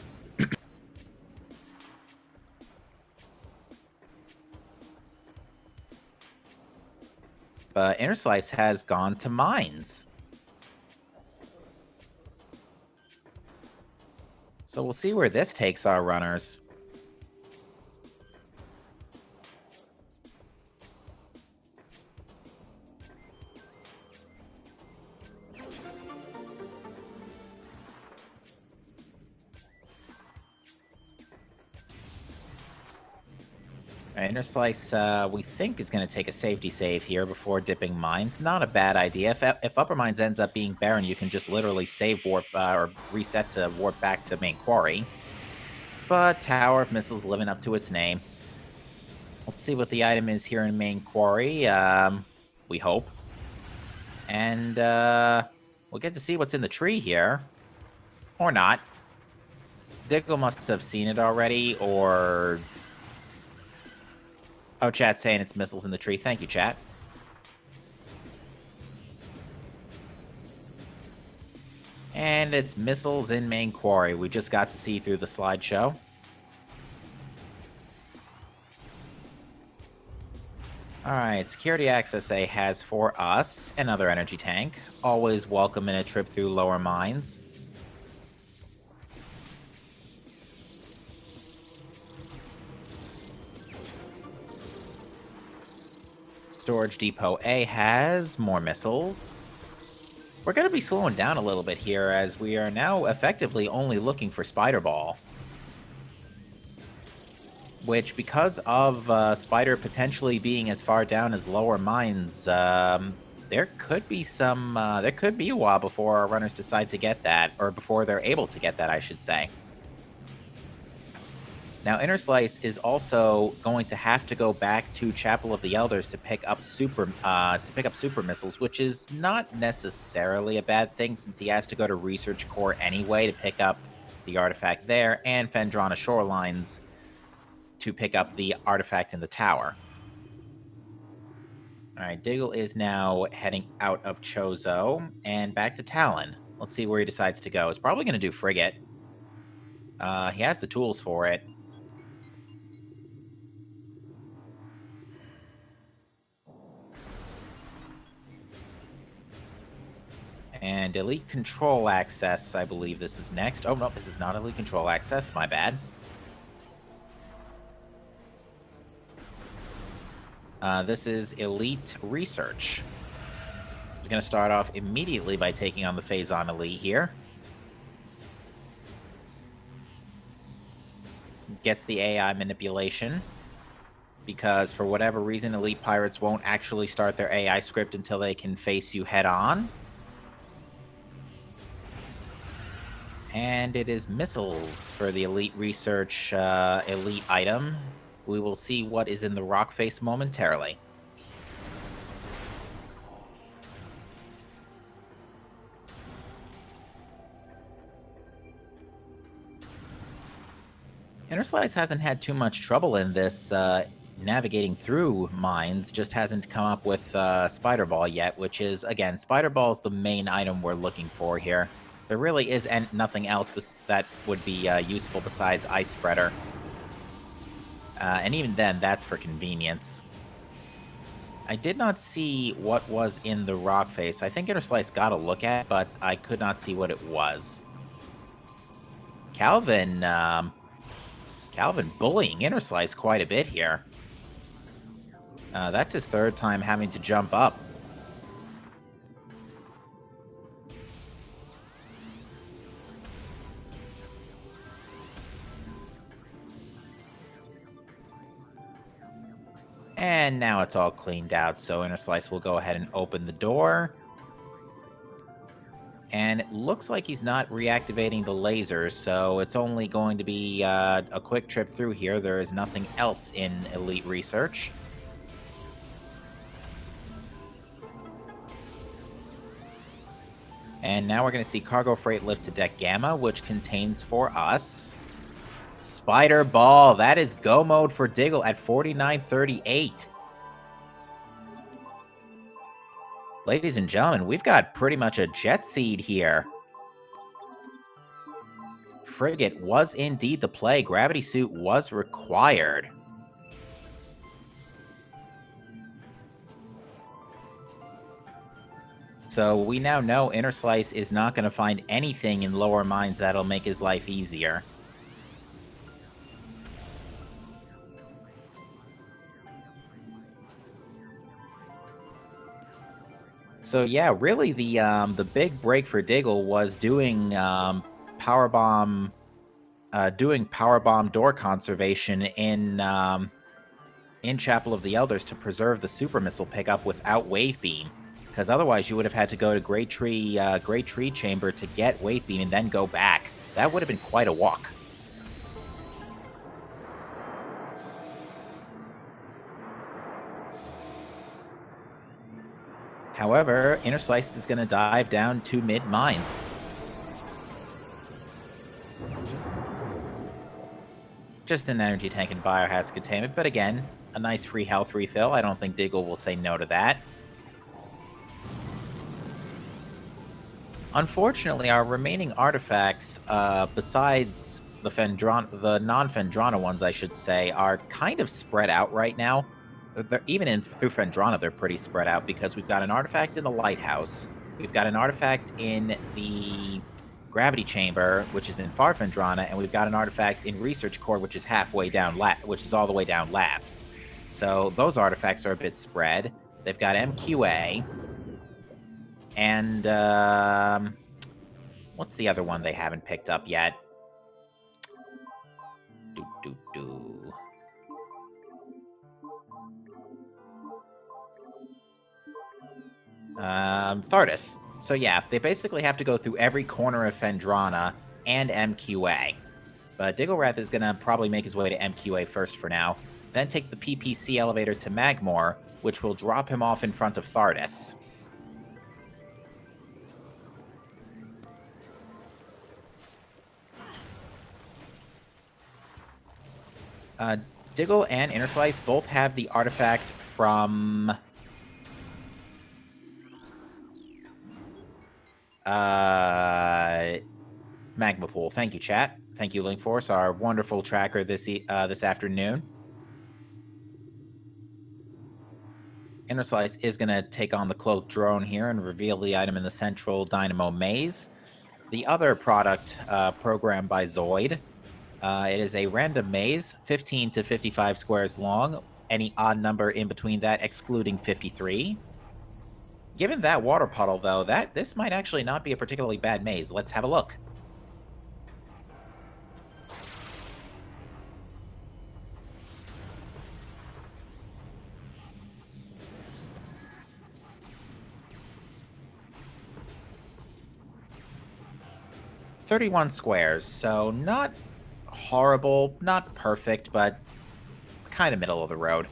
Speaker 1: But Interslice has gone to Mines. So we'll see where this takes our runners. Interslice, we think, is going to take a safety save here before dipping Mines. Not a bad idea. If Upper Mines ends up being barren, you can just literally save warp or reset to warp back to main quarry. But Tower of Missiles living up to its name. Let's see what the item is here in main quarry. We hope. And we'll get to see what's in the tree here. Or not. Diggle must have seen it already, or... Oh, chat's saying it's missiles in the tree. Thank you, chat. And it's missiles in main quarry. We just got to see through the slideshow. Alright, Security Access A has for us another energy tank. Always welcome in a trip through lower mines. Storage Depot A has more missiles. We're going to be slowing down a little bit here as we are now effectively only looking for Spider Ball. Which, because of Spider potentially being as far down as lower mines, there could be a while before our runners decide to get that, or before they're able to get that, I should say. Now, Interslice is also going to have to go back to Chapel of the Elders to pick up super missiles, which is not necessarily a bad thing since he has to go to Research Core anyway to pick up the artifact there, and Phendrana Shorelines to pick up the artifact in the tower. Alright, Diggle is now heading out of Chozo and back to Talon. Let's see where he decides to go. He's probably going to do Frigate. He has the tools for it. And Elite Control Access, I believe this is next. Oh, no, this is not Elite Control Access. My bad. This is Elite Research. We're going to start off immediately by taking on the Phazon Elite here. Gets the AI manipulation. Because for whatever reason, Elite Pirates won't actually start their AI script until they can face you head on. And it is missiles for the Elite Research Elite item. We will see what is in the rock face momentarily. Interslice hasn't had too much trouble in this navigating through mines, just hasn't come up with Spider Ball yet, which is, again, Spider Ball is the main item we're looking for here. There really is nothing else that would be useful besides Ice Spreader. And even then, that's for convenience. I did not see what was in the rock face. I think Interslice got a look at it, but I could not see what it was. Calvin bullying Interslice quite a bit here. That's his third time having to jump up. And now it's all cleaned out, so Interslice will go ahead and open the door. And it looks like he's not reactivating the lasers, so it's only going to be a quick trip through here. There is nothing else in Elite Research. And now we're going to see cargo freight lift to deck Gamma, which contains for us Spider Ball. That is go mode for Diggle at 4938. Ladies and gentlemen, we've got pretty much a jet seed here. Frigate was indeed the play. Gravity suit was required. So we now know Interslice is not going to find anything in lower mines that'll make his life easier. So yeah, really the big break for Diggle was doing powerbomb door conservation in Chapel of the Elders to preserve the super missile pickup without Wave Beam, because otherwise you would have had to go to Great Tree Chamber to get Wave Beam and then go back. That would have been quite a walk. However, Interslice is going to dive down to mid-mines. Just an energy tank and biohazard containment, but again, a nice free health refill. I don't think Diggle will say no to that. Unfortunately, our remaining artifacts, besides the non-Fendrana ones, I should say, are kind of spread out right now. Even through Fendrana, they're pretty spread out, because we've got an artifact in the lighthouse, we've got an artifact in the gravity chamber, which is in Far Fendrana, and we've got an artifact in Research Core, which is halfway down, which is all the way down Labs. So those artifacts are a bit spread. They've got MQA, and what's the other one they haven't picked up yet? Thardis. So yeah, they basically have to go through every corner of Fendrana and MQA. But DiggleWrath is going to probably make his way to MQA first for now, then take the PPC elevator to Magmore, which will drop him off in front of Thardis. Diggle and Interslice both have the artifact from Magma Pool. Thank you, chat. Thank you, Linkforce, our wonderful tracker this afternoon. Interslice is going to take on the cloaked drone here and reveal the item in the central dynamo maze. The other product programmed by Zoid. It is a random maze, 15 to 55 squares long, any odd number in between that excluding 53. Given that water puddle, though, this might actually not be a particularly bad maze. Let's have a look. "31 squares, so not horrible, not perfect, but kind of middle of the road.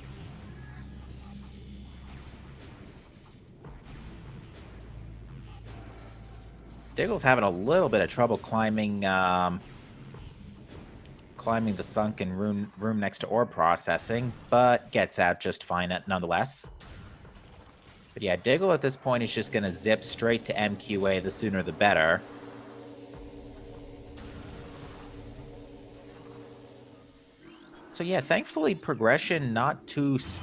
Speaker 1: Diggle's having a little bit of trouble climbing the sunken room next to ore processing, but gets out just fine nonetheless. But yeah, Diggle at this point is just going to zip straight to MQA, the sooner the better. So yeah, thankfully progression items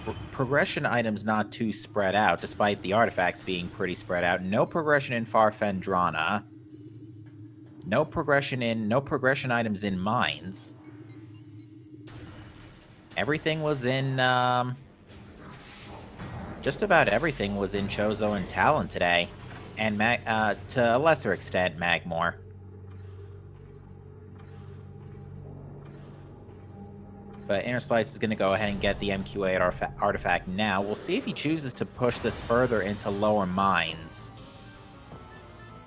Speaker 1: not too spread out, despite the artifacts being pretty spread out. No progression in Farfendrana. No progression items in mines. Everything was in just about everything was in Chozo and Talon today, and to a lesser extent Magmore. But Interslice is going to go ahead and get the MQ8 artifact now. We'll see if he chooses to push this further into lower mines.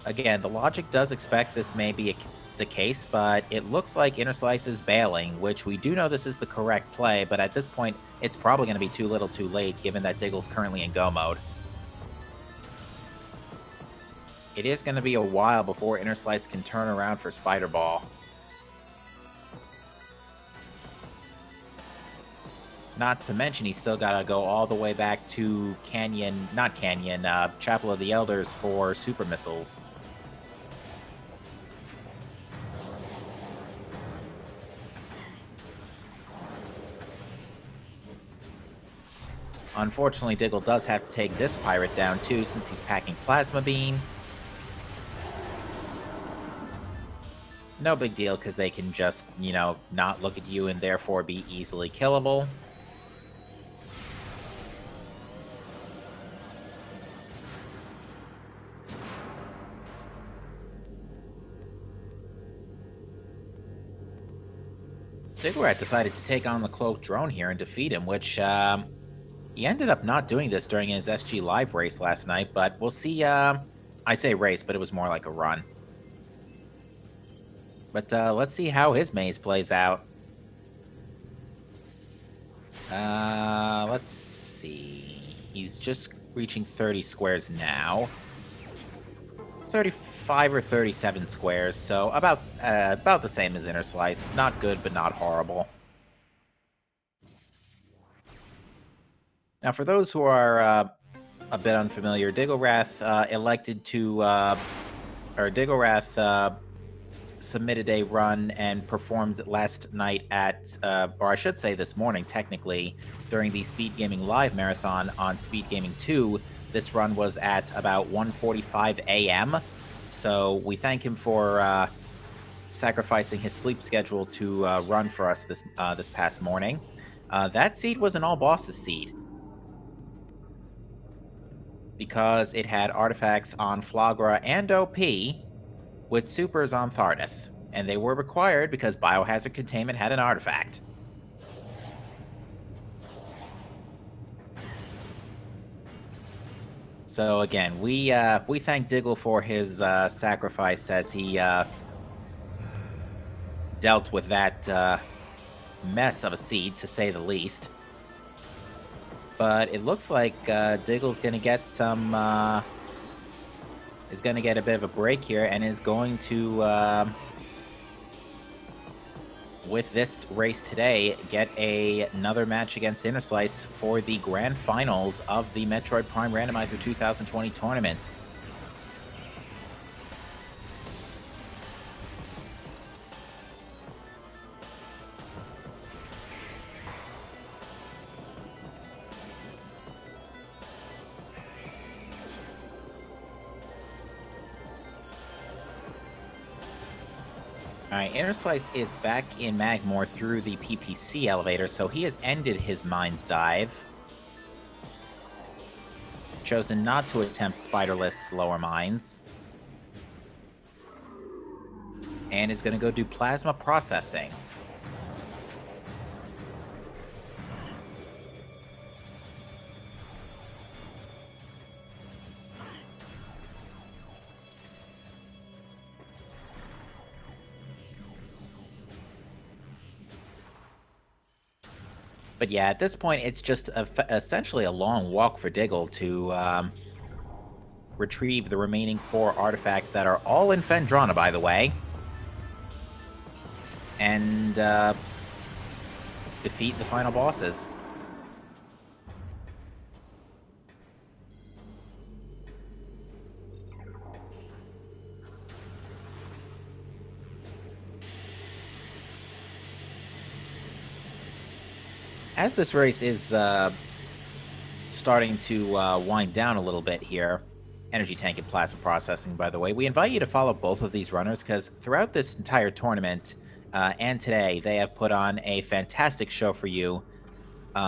Speaker 1: Again, the logic does expect this may be the case, but it looks like Interslice is bailing, which we do know this is the correct play, but at this point, it's probably going to be too little too late, given that Diggle's currently in go mode. It is going to be a while before Interslice can turn around for Spider Ball. Not to mention, he's still got to go all the way back to Chapel of the Elders for Super Missiles. Unfortunately, Diggle does have to take this pirate down too, since he's packing Plasma Beam. No big deal, because they can just, not look at you and therefore be easily killable. DiggleWrath decided to take on the Cloaked Drone here and defeat him, which, he ended up not doing this during his SG Live race last night, but we'll see, I say race, but it was more like a run. But, let's see how his maze plays out. Let's see. He's just reaching 30 squares now. 35 or 37 squares, so about the same as Interslice. Not good, but not horrible. Now, for those who are a bit unfamiliar, DiggleWrath submitted a run and performed last night at, or I should say this morning, technically, during the SpeedGaming Live Marathon on SpeedGaming 2. This run was at about 1:45 a.m., so we thank him for sacrificing his sleep schedule to run for us this past morning. That seed was an all-bosses seed, because it had artifacts on Flagra and OP, with supers on Thardus, and they were required because Biohazard Containment had an artifact. So again, we thank Diggle for his sacrifice as he dealt with that mess of a seed, to say the least. But it looks like Diggle's going to get a bit of a break here, and is going to, with this race today, get another match against Interslice for the grand finals of the Metroid Prime Randomizer 2020 tournament. Alright, Interslice is back in Magmore through the PPC elevator, so he has ended his Mines dive. Chosen not to attempt spiderless lower mines. And is going to go do plasma processing. But yeah, at this point, it's just essentially a long walk for Diggle to retrieve the remaining 4 artifacts that are all in Phendrana, by the way. And defeat the final bosses. As this race is starting to wind down a little bit here, energy tank and plasma processing, by the way, we invite you to follow both of these runners because throughout this entire tournament and today, they have put on a fantastic show for you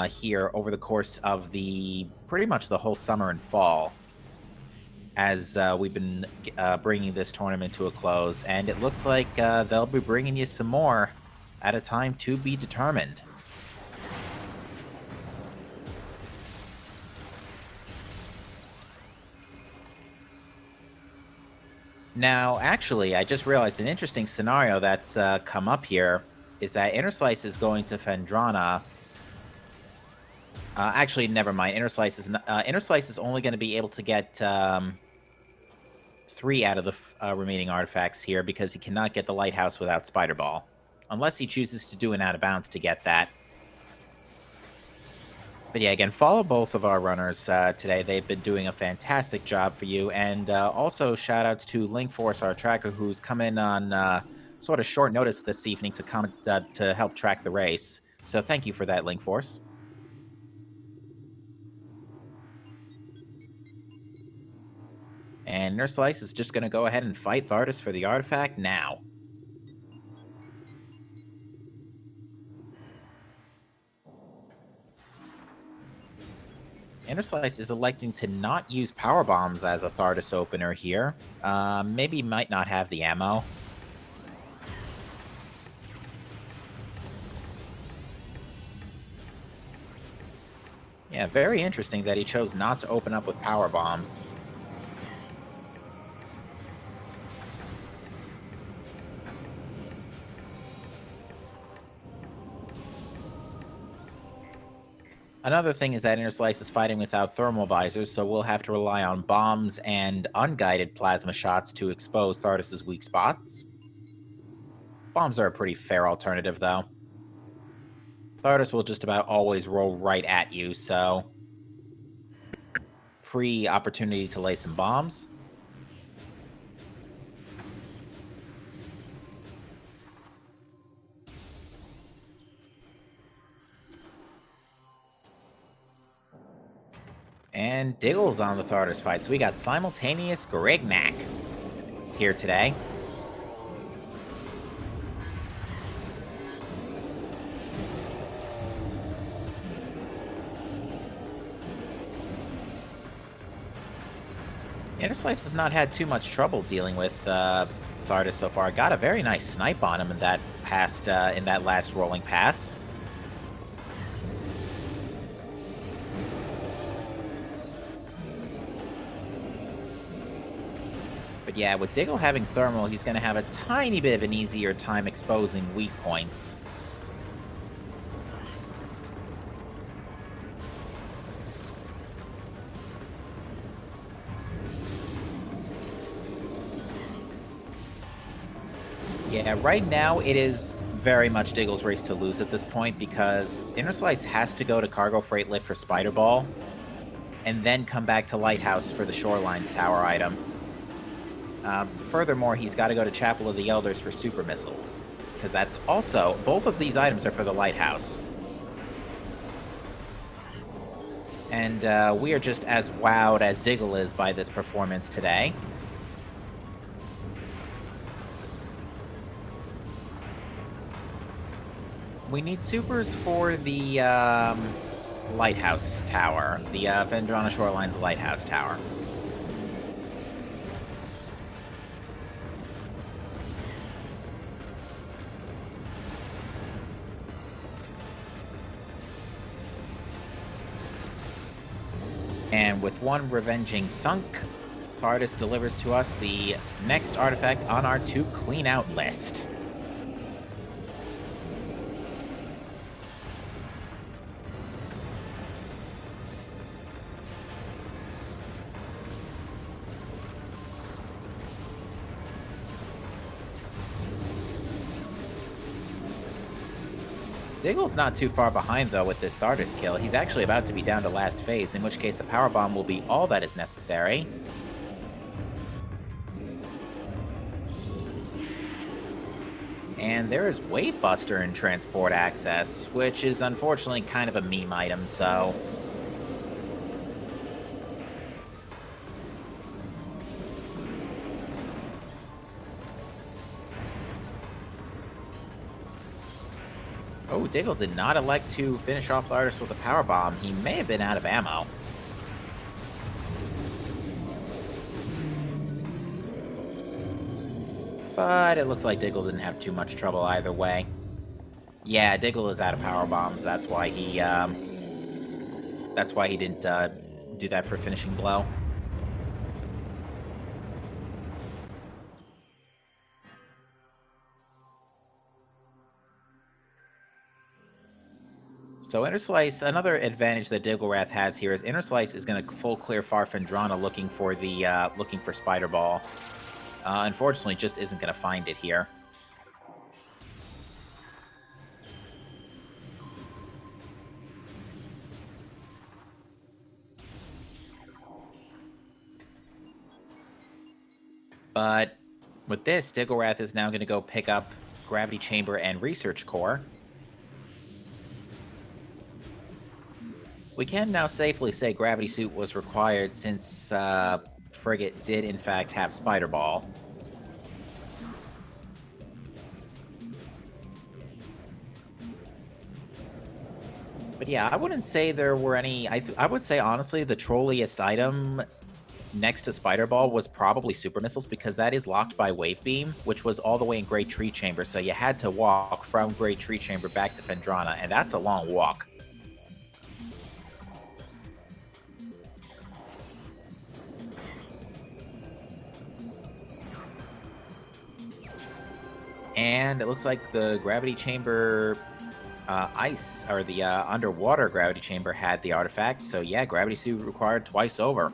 Speaker 1: here over the course of the pretty much the whole summer and fall as we've been bringing this tournament to a close. And it looks like they'll be bringing you some more at a time to be determined. Now, actually, I just realized an interesting scenario that's come up here is that Interslice is going to Fendrana. Actually, never mind. Interslice is only going to be able to get 3 out of the remaining artifacts here because he cannot get the lighthouse without Spider Ball, unless he chooses to do an out of bounds to get that. But yeah, again, follow both of our runners today. They've been doing a fantastic job for you. And also shout outs to Linkforce, our tracker, who's come in on sort of short notice this evening to come to help track the race. So thank you for that, Linkforce. And Interslice is just going to go ahead and fight Thardus for the artifact now. Interslice is electing to not use power bombs as a Thardus opener here. Maybe might not have the ammo. Yeah, very interesting that he chose not to open up with power bombs. Another thing is that Interslice is fighting without thermal visors, so we'll have to rely on bombs and unguided plasma shots to expose Thardus' weak spots. Bombs are a pretty fair alternative, though. Thardus will just about always roll right at you, so free opportunity to lay some bombs. And Diggle's on the Thardus fight, so we got simultaneous Grignac here today. Interslice has not had too much trouble dealing with Thardus so far. Got a very nice snipe on him in that last rolling pass. But yeah, with Diggle having thermal, he's going to have a tiny bit of an easier time exposing weak points. Yeah, right now it is very much Diggle's race to lose at this point because Interslice has to go to Cargo Freight Lift for Spider Ball and then come back to Lighthouse for the Shorelines Tower item. Furthermore, he's got to go to Chapel of the Elders for Super Missiles, because that's also, both of these items are for the Lighthouse. And we are just as wowed as Diggle is by this performance today. We need supers for the Lighthouse Tower, the Vendrana Shorelines Lighthouse Tower. And with one Revenging Thunk, Thardus delivers to us the next artifact on our to clean out list. Diggle's not too far behind, though, with this Thardus kill. He's actually about to be down to last phase, in which case a power bomb will be all that is necessary. And there is Wave Buster in transport access, which is unfortunately kind of a meme item, so... Oh, Diggle did not elect to finish off the artist with a power bomb. He may have been out of ammo. But it looks like Diggle didn't have too much trouble either way. Yeah, Diggle is out of power bombs. That's why he didn't do that for finishing blow. So Interslice, another advantage that DiggleWrath has here is Interslice is going to full clear Farfendrana looking for the Spider Ball. Unfortunately, just isn't going to find it here. But with this, DiggleWrath is now going to go pick up Gravity Chamber and Research Core. We can now safely say Gravity Suit was required since Frigate did in fact have Spider Ball. But yeah, I wouldn't say there were any... I would say, honestly, the trolliest item next to Spider Ball was probably Super Missiles, because that is locked by Wave Beam, which was all the way in Great Tree Chamber, so you had to walk from Great Tree Chamber back to Fendrana, and that's a long walk. And it looks like the Gravity Chamber ice, or the underwater Gravity Chamber had the artifact, so yeah, Gravity Suit required twice over.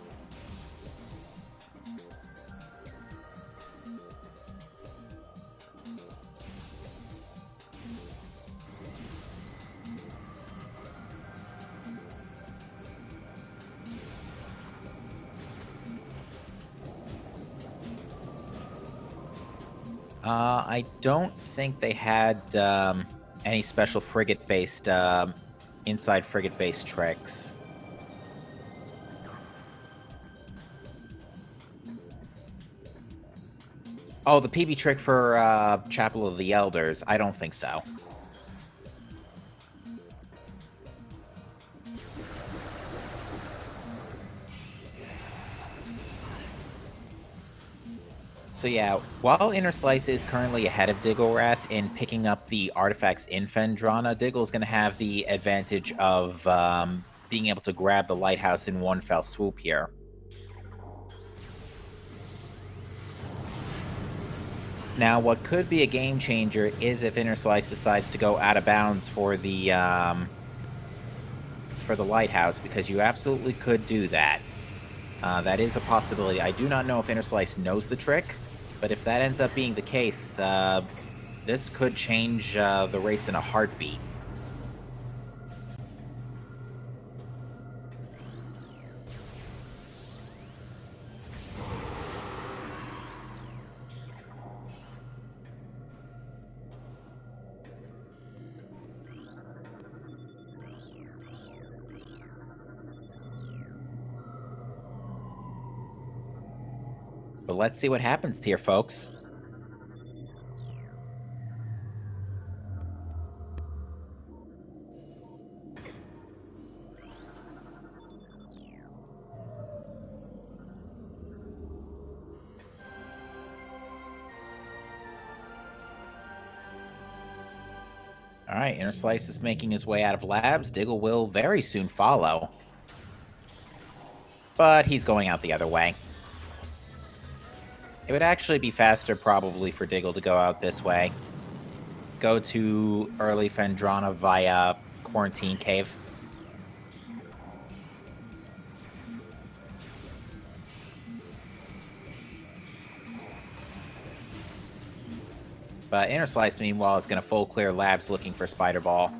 Speaker 1: I don't think they had any special frigate-based, inside frigate-based tricks. Oh, the PB trick for Chapel of the Elders? I don't think so. So yeah, while Interslice is currently ahead of DiggleWrath in picking up the artifacts in Fendrana, Diggle is going to have the advantage of being able to grab the lighthouse in one fell swoop here. Now, what could be a game changer is if Interslice decides to go out of bounds for the lighthouse, because you absolutely could do that. That is a possibility. I do not know if Interslice knows the trick, but if that ends up being the case, this could change the race in a heartbeat. But let's see what happens here, folks. Alright, Interslice is making his way out of labs. Diggle will very soon follow. But he's going out the other way. It would actually be faster, probably, for Diggle to go out this way. Go to early Fendrana via Quarantine Cave. But Interslice, meanwhile, is going to full clear labs looking for Spider Ball.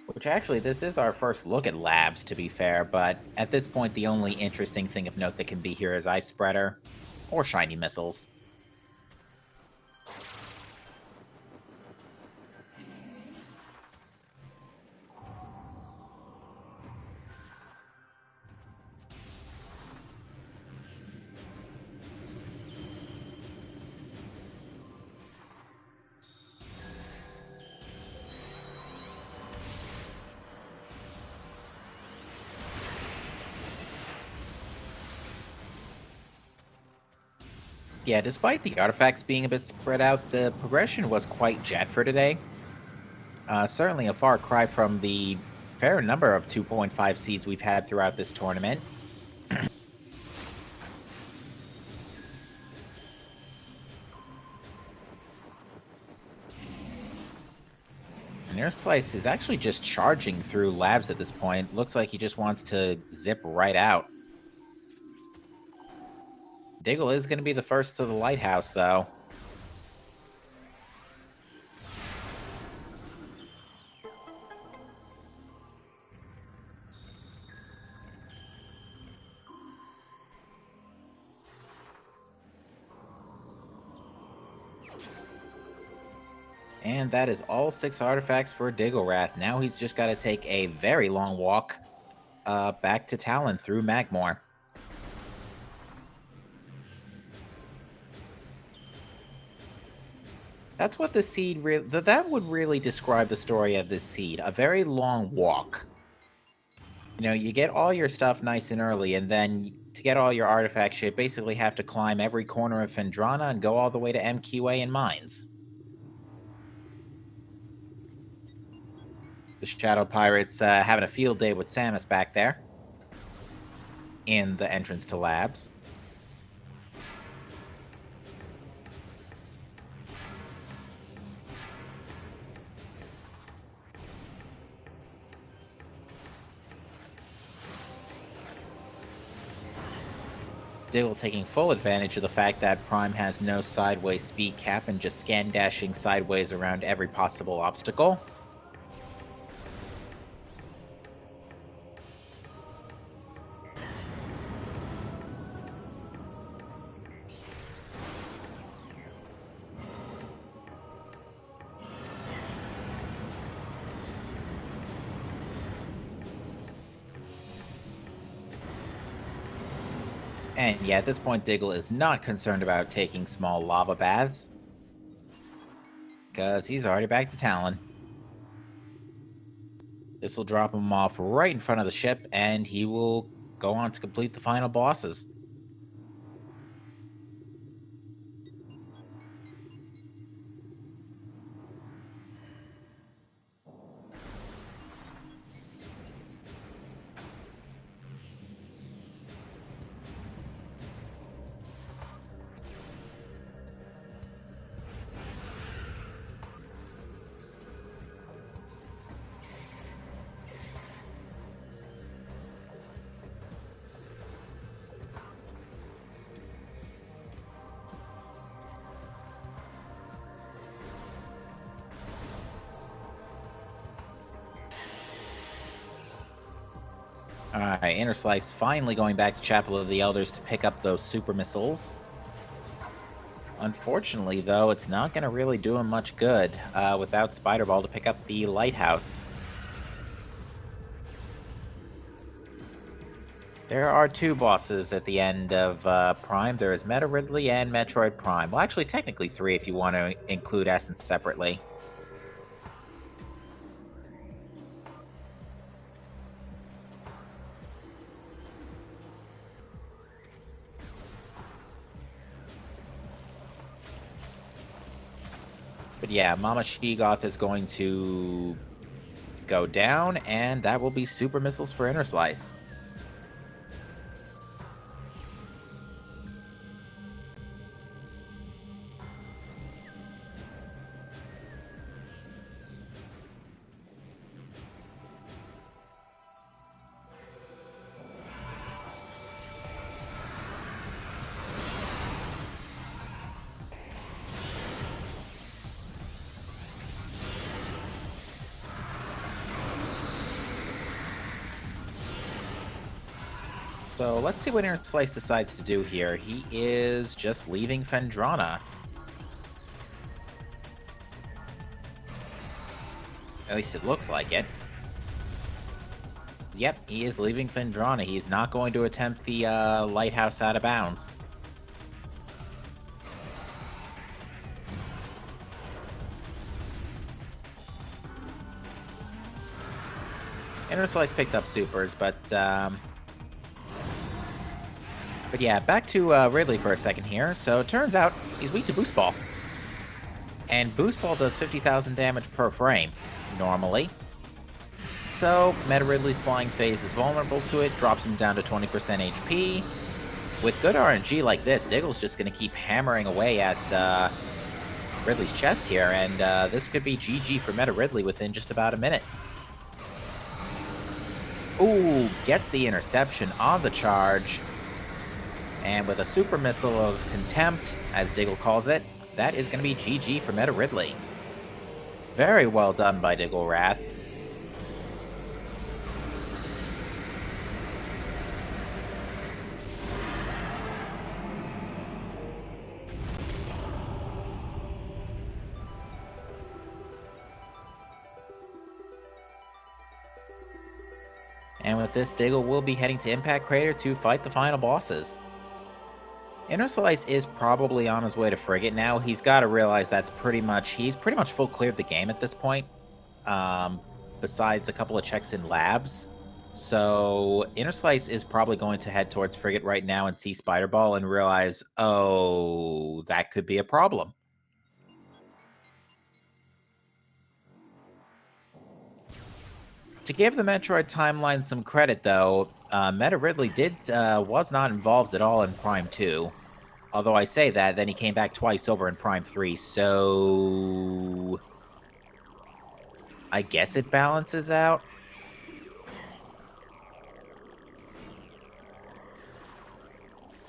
Speaker 1: Which actually, this is our first look at labs, to be fair, but at this point, the only interesting thing of note that can be here is Ice Spreader or Shiny Missiles. Yeah, despite the artifacts being a bit spread out, the progression was quite jet for today. Certainly a far cry from the fair number of 2.5 seeds we've had throughout this tournament. And Interslice is actually just charging through labs at this point. Looks like he just wants to zip right out. Diggle is going to be the first to the lighthouse, though. And that is all 6 artifacts for DiggleWrath. Now he's just got to take a very long walk back to Talon through Magmore. That's what the seed that would really describe the story of this seed. A very long walk. You know, you get all your stuff nice and early, and then to get all your artifacts, you basically have to climb every corner of Phendrana and go all the way to MQA and Mines. The Shadow Pirates having a field day with Samus back there in the entrance to labs. Diggle taking full advantage of the fact that Prime has no sideways speed cap and just scan dashing sideways around every possible obstacle. And yeah, at this point, Diggle is not concerned about taking small lava baths, because he's already back to Talon. This will drop him off right in front of the ship, and he will go on to complete the final bosses. Alright, Interslice finally going back to Chapel of the Elders to pick up those super missiles. Unfortunately, though, it's not going to really do him much good without Spider Ball to pick up the lighthouse. There are 2 bosses at the end of Prime. There is Meta Ridley and Metroid Prime. Well, actually, technically 3 if you want to include Essence separately. But yeah, Mama Sheegoth is going to go down, and that will be super missiles for Interslice. So let's see what Interslice decides to do here. He is just leaving Phendrana. At least it looks like it. Yep, he is leaving Phendrana. He's not going to attempt the lighthouse out of bounds. Interslice picked up supers, but But yeah, back to Ridley for a second here. So it turns out he's weak to Boost Ball. And Boost Ball does 50,000 damage per frame, normally. So Meta Ridley's flying phase is vulnerable to it, drops him down to 20% HP. With good RNG like this, Diggle's just going to keep hammering away at Ridley's chest here, and this could be GG for Meta Ridley within just about a minute. Ooh, gets the interception on the charge. And with a super missile of contempt, as Diggle calls it, that is going to be GG for Meta Ridley. Very well done by DiggleWrath. And with this, Diggle will be heading to Impact Crater to fight the final bosses. Interslice is probably on his way to Frigate now. He's got to realize he's pretty much full cleared the game at this point. Besides a couple of checks in labs. So Interslice is probably going to head towards Frigate right now and see Spider Ball and realize, oh, that could be a problem. To give the Metroid timeline some credit, though, Meta Ridley was not involved at all in Prime 2. Although I say that, then he came back twice over in Prime 3, so I guess it balances out.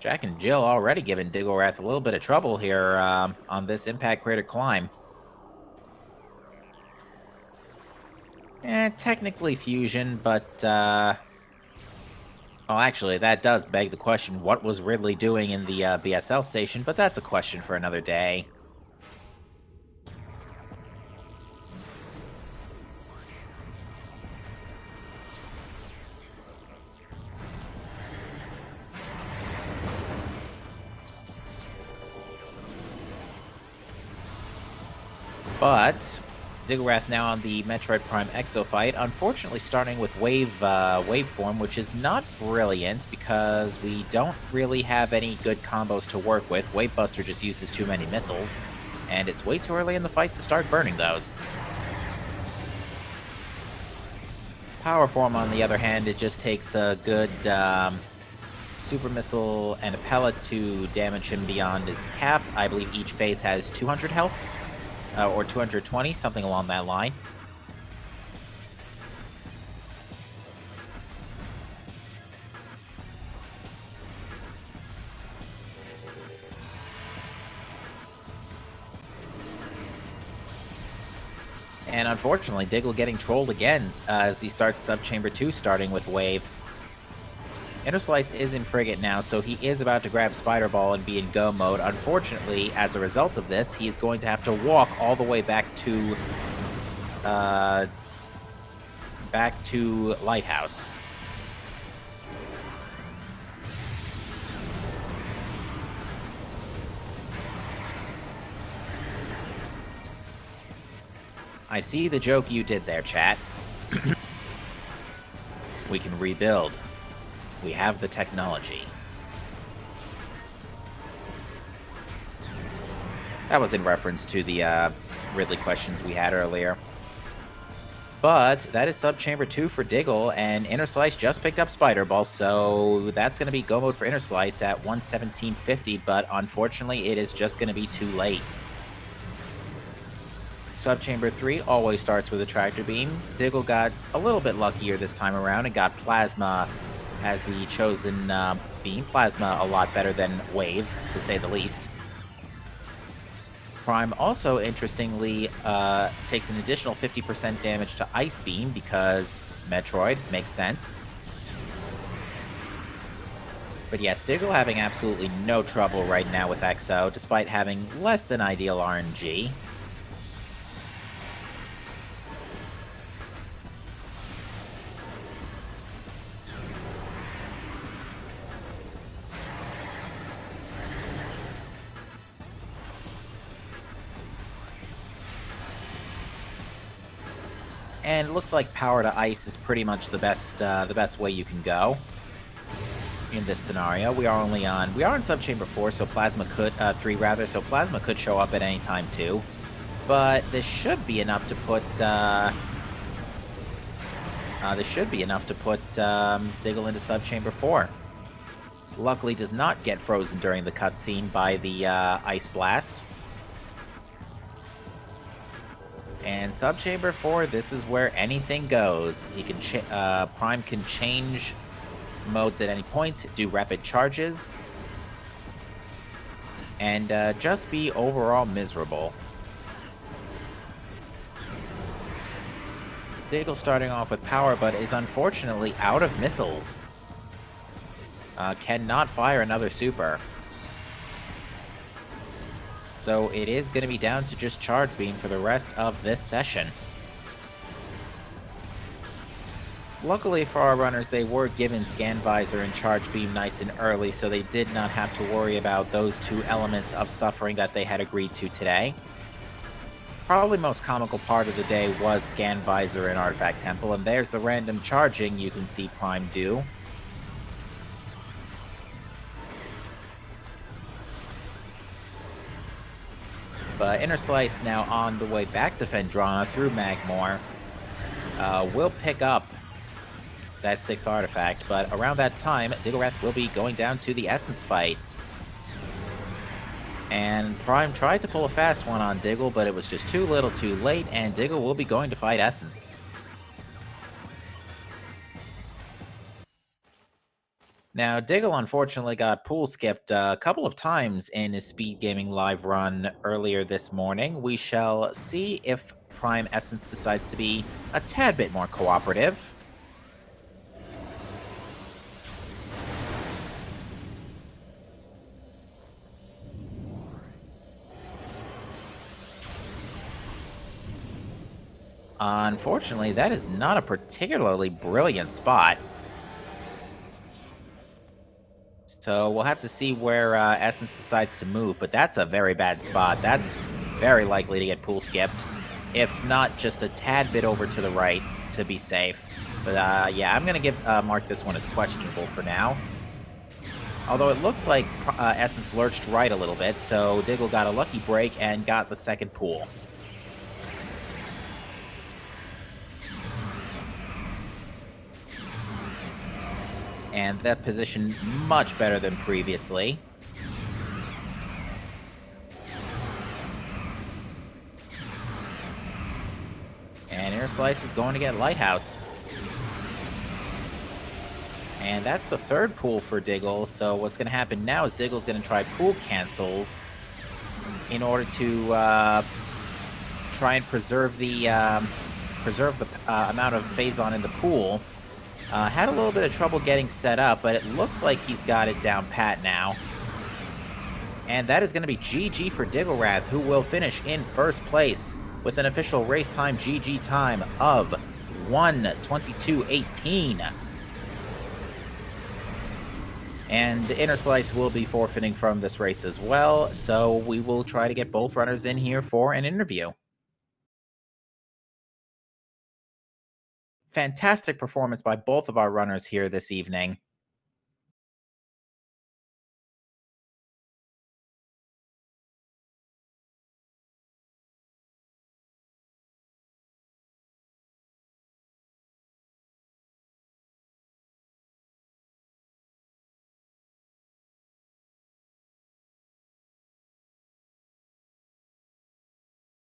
Speaker 1: Jack and Jill already giving DiggleWrath a little bit of trouble here on this Impact Crater climb. Technically fusion, but, well, actually, that does beg the question, what was Ridley doing in the BSL station? But that's a question for another day. But DiggleWrath now on the Metroid Prime Exo fight, unfortunately starting with waveform, which is not brilliant because we don't really have any good combos to work with. Wavebuster just uses too many missiles, and it's way too early in the fight to start burning those. Power form, on the other hand, it just takes a good super missile and a pellet to damage him beyond his cap. I believe each phase has 200 health. Or 220, something along that line. And unfortunately, Diggle getting trolled again as he starts Subchamber 2, starting with Wave. Interslice is in Frigate now, so he is about to grab Spider Ball and be in go mode. Unfortunately, as a result of this, he is going to have to walk all the way back to Lighthouse. I see the joke you did there, chat. We can rebuild. We have the technology. That was in reference to the Ridley questions we had earlier. But that is Subchamber 2 for Diggle, and Interslice just picked up Spider Ball, so that's going to be go mode for Interslice at 117.50, but unfortunately it is just going to be too late. Subchamber 3 always starts with a Tractor Beam. Diggle got a little bit luckier this time around and got Plasma as the chosen beam. Plasma a lot better than Wave, to say the least. Prime also, interestingly, takes an additional 50% damage to Ice Beam because Metroid makes sense. But yes, Diggle having absolutely no trouble right now with Exo, despite having less than ideal RNG. And it looks like power to ice is pretty much the best way you can go. in this scenario. We are on subchamber 4, so plasma could 3 rather, so plasma could show up at any time too. But this should be enough to put Diggle into subchamber 4. Luckily does not get frozen during the cutscene by the ice blast. And subchamber 4, this is where anything goes. He can Prime can change modes at any point, do rapid charges, and just be overall miserable. Diggle starting off with power, but is unfortunately out of missiles. Cannot fire another super. So it is going to be down to just Charge Beam for the rest of this session. Luckily for our runners, they were given Scan Visor and Charge Beam nice and early, so they did not have to worry about those two elements of suffering that they had agreed to today. Probably most comical part of the day was Scan Visor and Artifact Temple, and there's the random charging you can see Prime do. But Interslice now on the way back to Phendrana through Magmor. Will pick up that 6 artifact, but around that time, DiggleWrath will be going down to the Essence fight. And Prime tried to pull a fast one on Diggle, but it was just too little too late, and Diggle will be going to fight Essence. Now, Diggle unfortunately got pool skipped a couple of times in his SpeedGaming live run earlier this morning. We shall see if Prime Essence decides to be a tad bit more cooperative. Unfortunately, that is not a particularly brilliant spot. So we'll have to see where Essence decides to move, but that's a very bad spot. That's very likely to get pool skipped, if not just a tad bit over to the right to be safe. But yeah, I'm going to mark this one as questionable for now. Although it looks like Essence lurched right a little bit, so Diggle got a lucky break and got the second pool. And that position much better than previously. And Interslice is going to get Lighthouse. And that's the third pool for Diggle, so what's going to happen now is Diggle's going to try pool cancels in order to try and preserve the amount of Phazon in the pool. Had a little bit of trouble getting set up, but it looks like he's got it down pat now. And that is going to be GG for DiggleWrath, who will finish in first place with an official race time GG time of 1:22.18. And Interslice will be forfeiting from this race as well, so we will try to get both runners in here for an interview. Fantastic performance by both of our runners here this evening.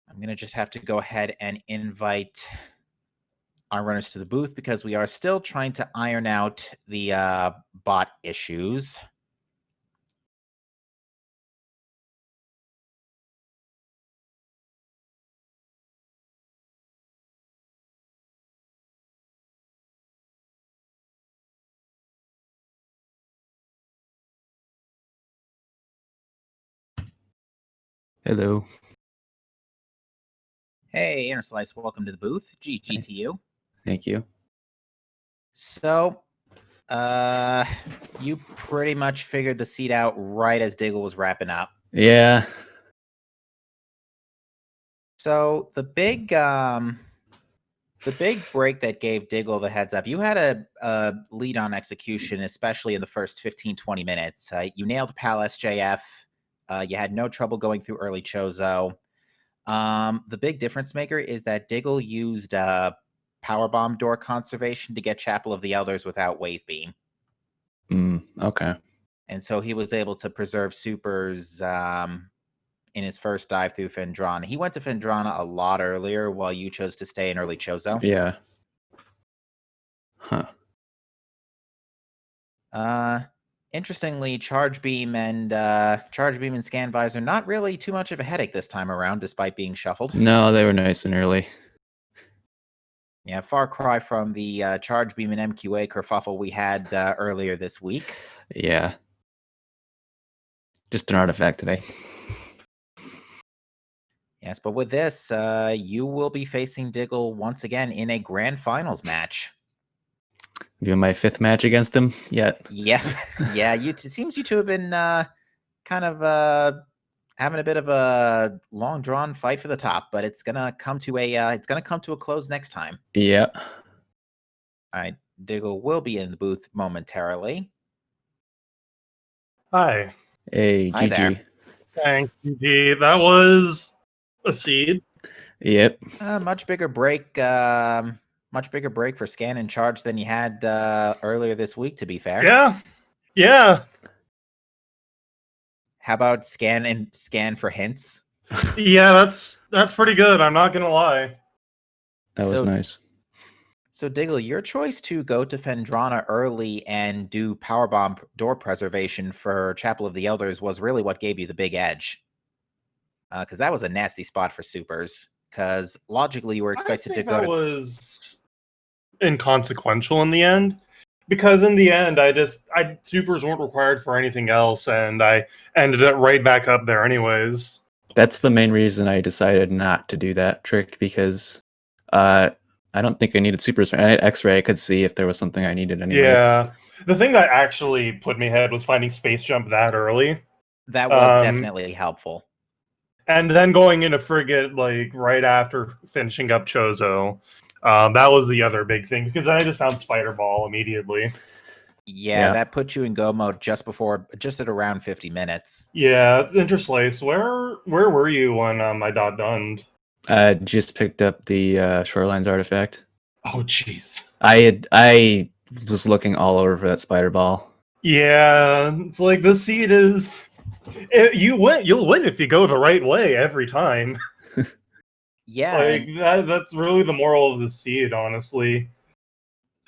Speaker 1: I'm going to just have to go ahead and invite our runners to the booth because we are still trying to iron out the bot issues.
Speaker 2: Hello.
Speaker 1: Hey, Interslice, welcome to the booth. GG to you.
Speaker 2: Thank you.
Speaker 1: So, you pretty much figured the seat out right as Diggle was wrapping up.
Speaker 2: Yeah.
Speaker 1: So the big The big break that gave Diggle the heads up, you had a lead on execution, especially in the first 15, 20 minutes. You nailed Pal SJF. You had no trouble going through early Chozo. The big difference maker is that Diggle used Powerbomb door conservation to get Chapel of the Elders without Wave Beam.
Speaker 2: Okay.
Speaker 1: And so he was able to preserve supers in his first dive through Fendrana. He went to Fendrana a lot earlier while you chose to stay in early Chozo.
Speaker 2: Yeah. Huh.
Speaker 1: Interestingly, Charge Beam and Scan Visor not really too much of a headache this time around, despite being shuffled.
Speaker 2: No, they were nice and early.
Speaker 1: Yeah, far cry from the Charge Beam and MQA kerfuffle we had earlier this week.
Speaker 2: Yeah. Just an artifact today.
Speaker 1: Yes, but with this, you will be facing Diggle once again in a grand finals match.
Speaker 2: Doing my 5th match against him yet.
Speaker 1: Yeah, yeah. It seems you two have been kind of having a bit of a long drawn fight for the top, but it's gonna come to a close next time.
Speaker 2: Yeah.
Speaker 1: All right, Diggle will be in the booth momentarily.
Speaker 3: Hi.
Speaker 2: Hey,
Speaker 1: Hi
Speaker 2: GG.
Speaker 1: there.
Speaker 3: Thank you, G. That was a seed.
Speaker 2: Yep.
Speaker 1: Much bigger break for Scan and Charge than you had earlier this week, to be fair.
Speaker 3: Yeah.
Speaker 1: How about Scan for hints?
Speaker 3: Yeah, that's pretty good. I'm not gonna lie.
Speaker 2: That was nice.
Speaker 1: So Diggle, your choice to go to Fendrana early and do Powerbomb door preservation for Chapel of the Elders was really what gave you the big edge. Because that was a nasty spot for supers. Because logically you were expected to go
Speaker 3: that
Speaker 1: to...
Speaker 3: was inconsequential in the end. Because in the end, supers weren't required for anything else, and I ended up right back up there anyways.
Speaker 2: That's the main reason I decided not to do that trick, because I don't think I needed supers. I had X-ray. I could see if there was something I needed anyways.
Speaker 3: Yeah. The thing that actually put me ahead was finding Space Jump that early.
Speaker 1: That was definitely helpful.
Speaker 3: And then going into Frigate, like, right after finishing up Chozo. That was the other big thing, because I just found Spider Ball immediately.
Speaker 1: Yeah, that put you in go mode just at around 50 minutes.
Speaker 3: Yeah, Interslice. Where were you when I got done?
Speaker 2: I just picked up the Shorelines artifact.
Speaker 3: Oh, jeez.
Speaker 2: I was looking all over for that Spider Ball.
Speaker 3: Yeah, it's like the seed is... You'll win if you go the right way every time.
Speaker 1: Yeah.
Speaker 3: Like, that's really the moral of the seed, honestly.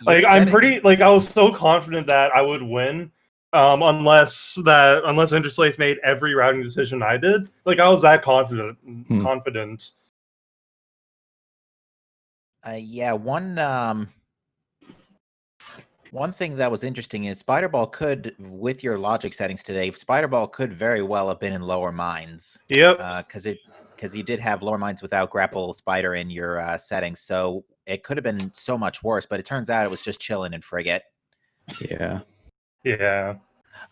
Speaker 3: Like, I was so confident that I would win, unless Interslice made every routing decision I did. Like, I was that confident.
Speaker 1: Yeah, one thing that was interesting is Spider-Ball could, with your logic settings today, Spider-Ball could very well have been in lower mines.
Speaker 3: Yep.
Speaker 1: Because you did have lower mines without grapple spider in your settings, so it could have been so much worse. But it turns out it was just chilling in Frigate.
Speaker 2: Yeah.
Speaker 3: Yeah.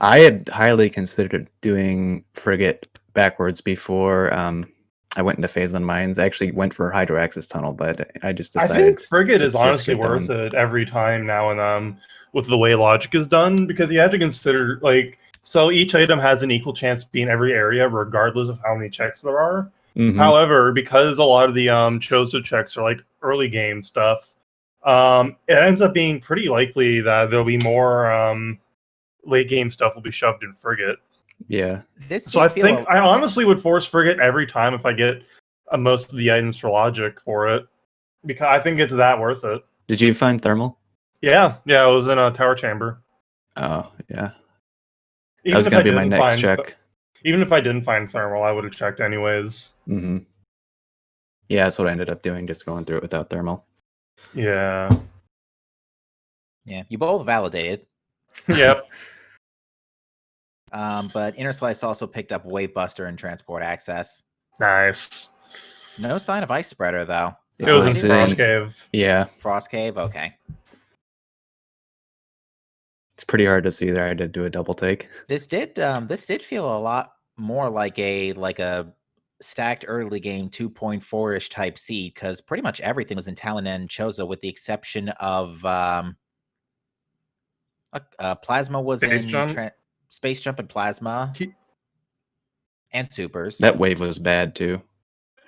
Speaker 2: I had highly considered doing Frigate backwards before I went into phase on mines. I actually went for Hydroaxis Tunnel, but I just decided.
Speaker 3: I think Frigate is honestly worth it every time now and with the way logic is done, because you have to consider, like, so each item has an equal chance to be in every area regardless of how many checks there are.
Speaker 2: Mm-hmm.
Speaker 3: However, because a lot of the Chozo checks are like early game stuff, it ends up being pretty likely that there'll be more late game stuff will be shoved in Frigate.
Speaker 2: Yeah.
Speaker 3: So I think I honestly would force Frigate every time if I get most of the items for logic for it, because I think it's that worth it.
Speaker 2: Did you find thermal?
Speaker 3: Yeah, it was in a tower chamber.
Speaker 2: Oh, yeah.
Speaker 3: That was going to be my next check. Even if I didn't find thermal, I would have checked anyways.
Speaker 2: Mm-hmm. Yeah, that's what I ended up doing, just going through it without thermal.
Speaker 3: Yeah.
Speaker 1: Yeah, you both validated.
Speaker 3: Yep.
Speaker 1: But Interslice also picked up Wave Buster and Transport Access.
Speaker 3: Nice.
Speaker 1: No sign of Ice Spreader, though.
Speaker 3: It was in Frost Cave.
Speaker 2: Yeah.
Speaker 1: Frost Cave? Okay.
Speaker 2: It's pretty hard to see there. I had to do a double take.
Speaker 1: This did feel a lot more like a stacked early game 2.4-ish type seed because pretty much everything was in Talon and Chozo with the exception of Plasma was
Speaker 3: Space
Speaker 1: in
Speaker 3: Jump?
Speaker 1: Space Jump and Plasma and Supers.
Speaker 2: That wave was bad too.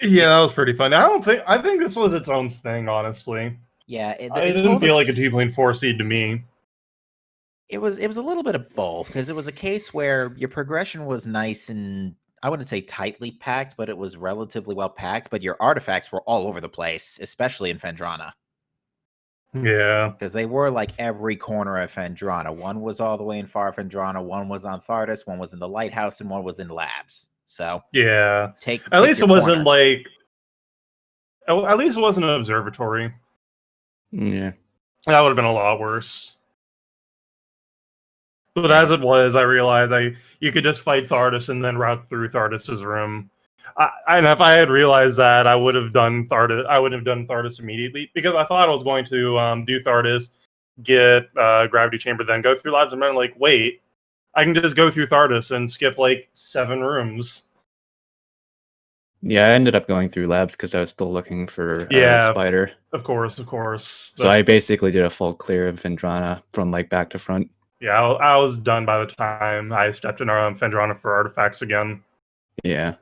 Speaker 3: Yeah, that was pretty fun. I think this was its own thing, honestly.
Speaker 1: Yeah,
Speaker 3: It didn't feel like a 2.4 seed to me.
Speaker 1: It was a little bit of both because it was a case where your progression was nice and I wouldn't say tightly packed, but it was relatively well packed. But your artifacts were all over the place, especially in Phendrana.
Speaker 3: Yeah,
Speaker 1: because they were like every corner of Phendrana. One was all the way in far Phendrana, one was on Thardus, one was in the lighthouse, and one was in labs. So
Speaker 3: yeah.
Speaker 1: pick
Speaker 3: At least
Speaker 1: your
Speaker 3: it wasn't
Speaker 1: corner.
Speaker 3: like. At least it wasn't an observatory.
Speaker 2: Yeah.
Speaker 3: That would have been a lot worse. But
Speaker 1: Yeah,
Speaker 3: as it was, I realized you could just fight Thardus and then route through Thardus's room. And if I had realized that, I would have done Thardus. I would have done Thardus immediately because I thought I was going to do Thardus, get Gravity Chamber, then go through labs. And then like, wait, I can just go through Thardus and skip like 7 rooms.
Speaker 2: Yeah, I ended up going through labs because I was still looking for Spider.
Speaker 3: Of course.
Speaker 2: So I basically did a full clear of Phendrana from like back to front.
Speaker 3: Yeah, I was done by the time I stepped in Phendrana for artifacts again.
Speaker 2: Yeah.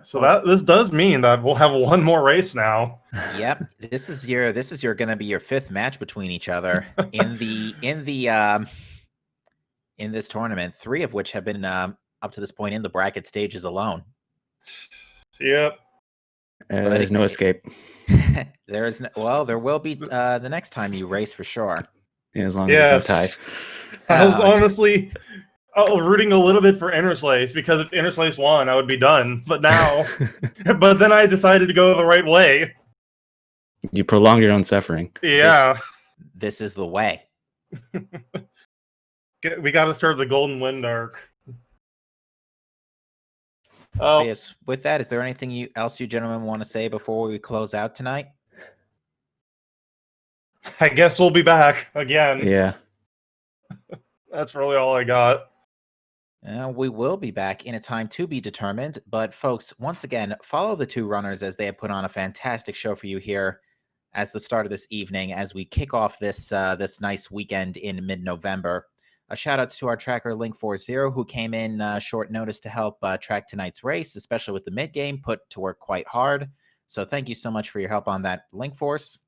Speaker 3: So this does mean that we'll have one more race now.
Speaker 1: Yep, this is going to be your 5th match between each other in this tournament. 3 of which have been up to this point in the bracket stages alone.
Speaker 3: Yep.
Speaker 2: There's no escape.
Speaker 1: There will be the next time you race for sure.
Speaker 2: Yeah, as long as there's no tie.
Speaker 3: I was honestly rooting a little bit for Interslice because if Interslice won, I would be done. But now, but then I decided to go the right way.
Speaker 2: You prolonged your own suffering.
Speaker 3: Yeah.
Speaker 1: This is the way.
Speaker 3: We got to start the Golden Wind arc.
Speaker 1: Oh, yes. With that, is there anything else you gentlemen want to say before we close out tonight?
Speaker 3: I guess we'll be back again.
Speaker 2: Yeah.
Speaker 3: That's really all I got.
Speaker 1: We will be back in a time to be determined. But folks, once again, follow the 2 runners as they have put on a fantastic show for you here as the start of this evening as we kick off this nice weekend in mid-November. A shout out to our tracker Link40 who came in short notice to help track tonight's race, especially with the mid game, put to work quite hard. So thank you so much for your help on that, Linkforce.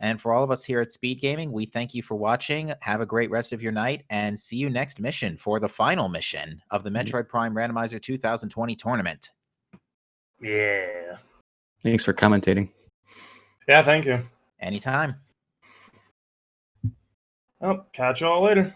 Speaker 1: And for all of us here at Speed Gaming, we thank you for watching. Have a great rest of your night and see you next mission for the final mission of the Metroid Prime Randomizer 2020 tournament.
Speaker 3: Yeah.
Speaker 2: Thanks for commentating.
Speaker 3: Yeah, thank you.
Speaker 1: Anytime.
Speaker 3: Well, catch y'all later.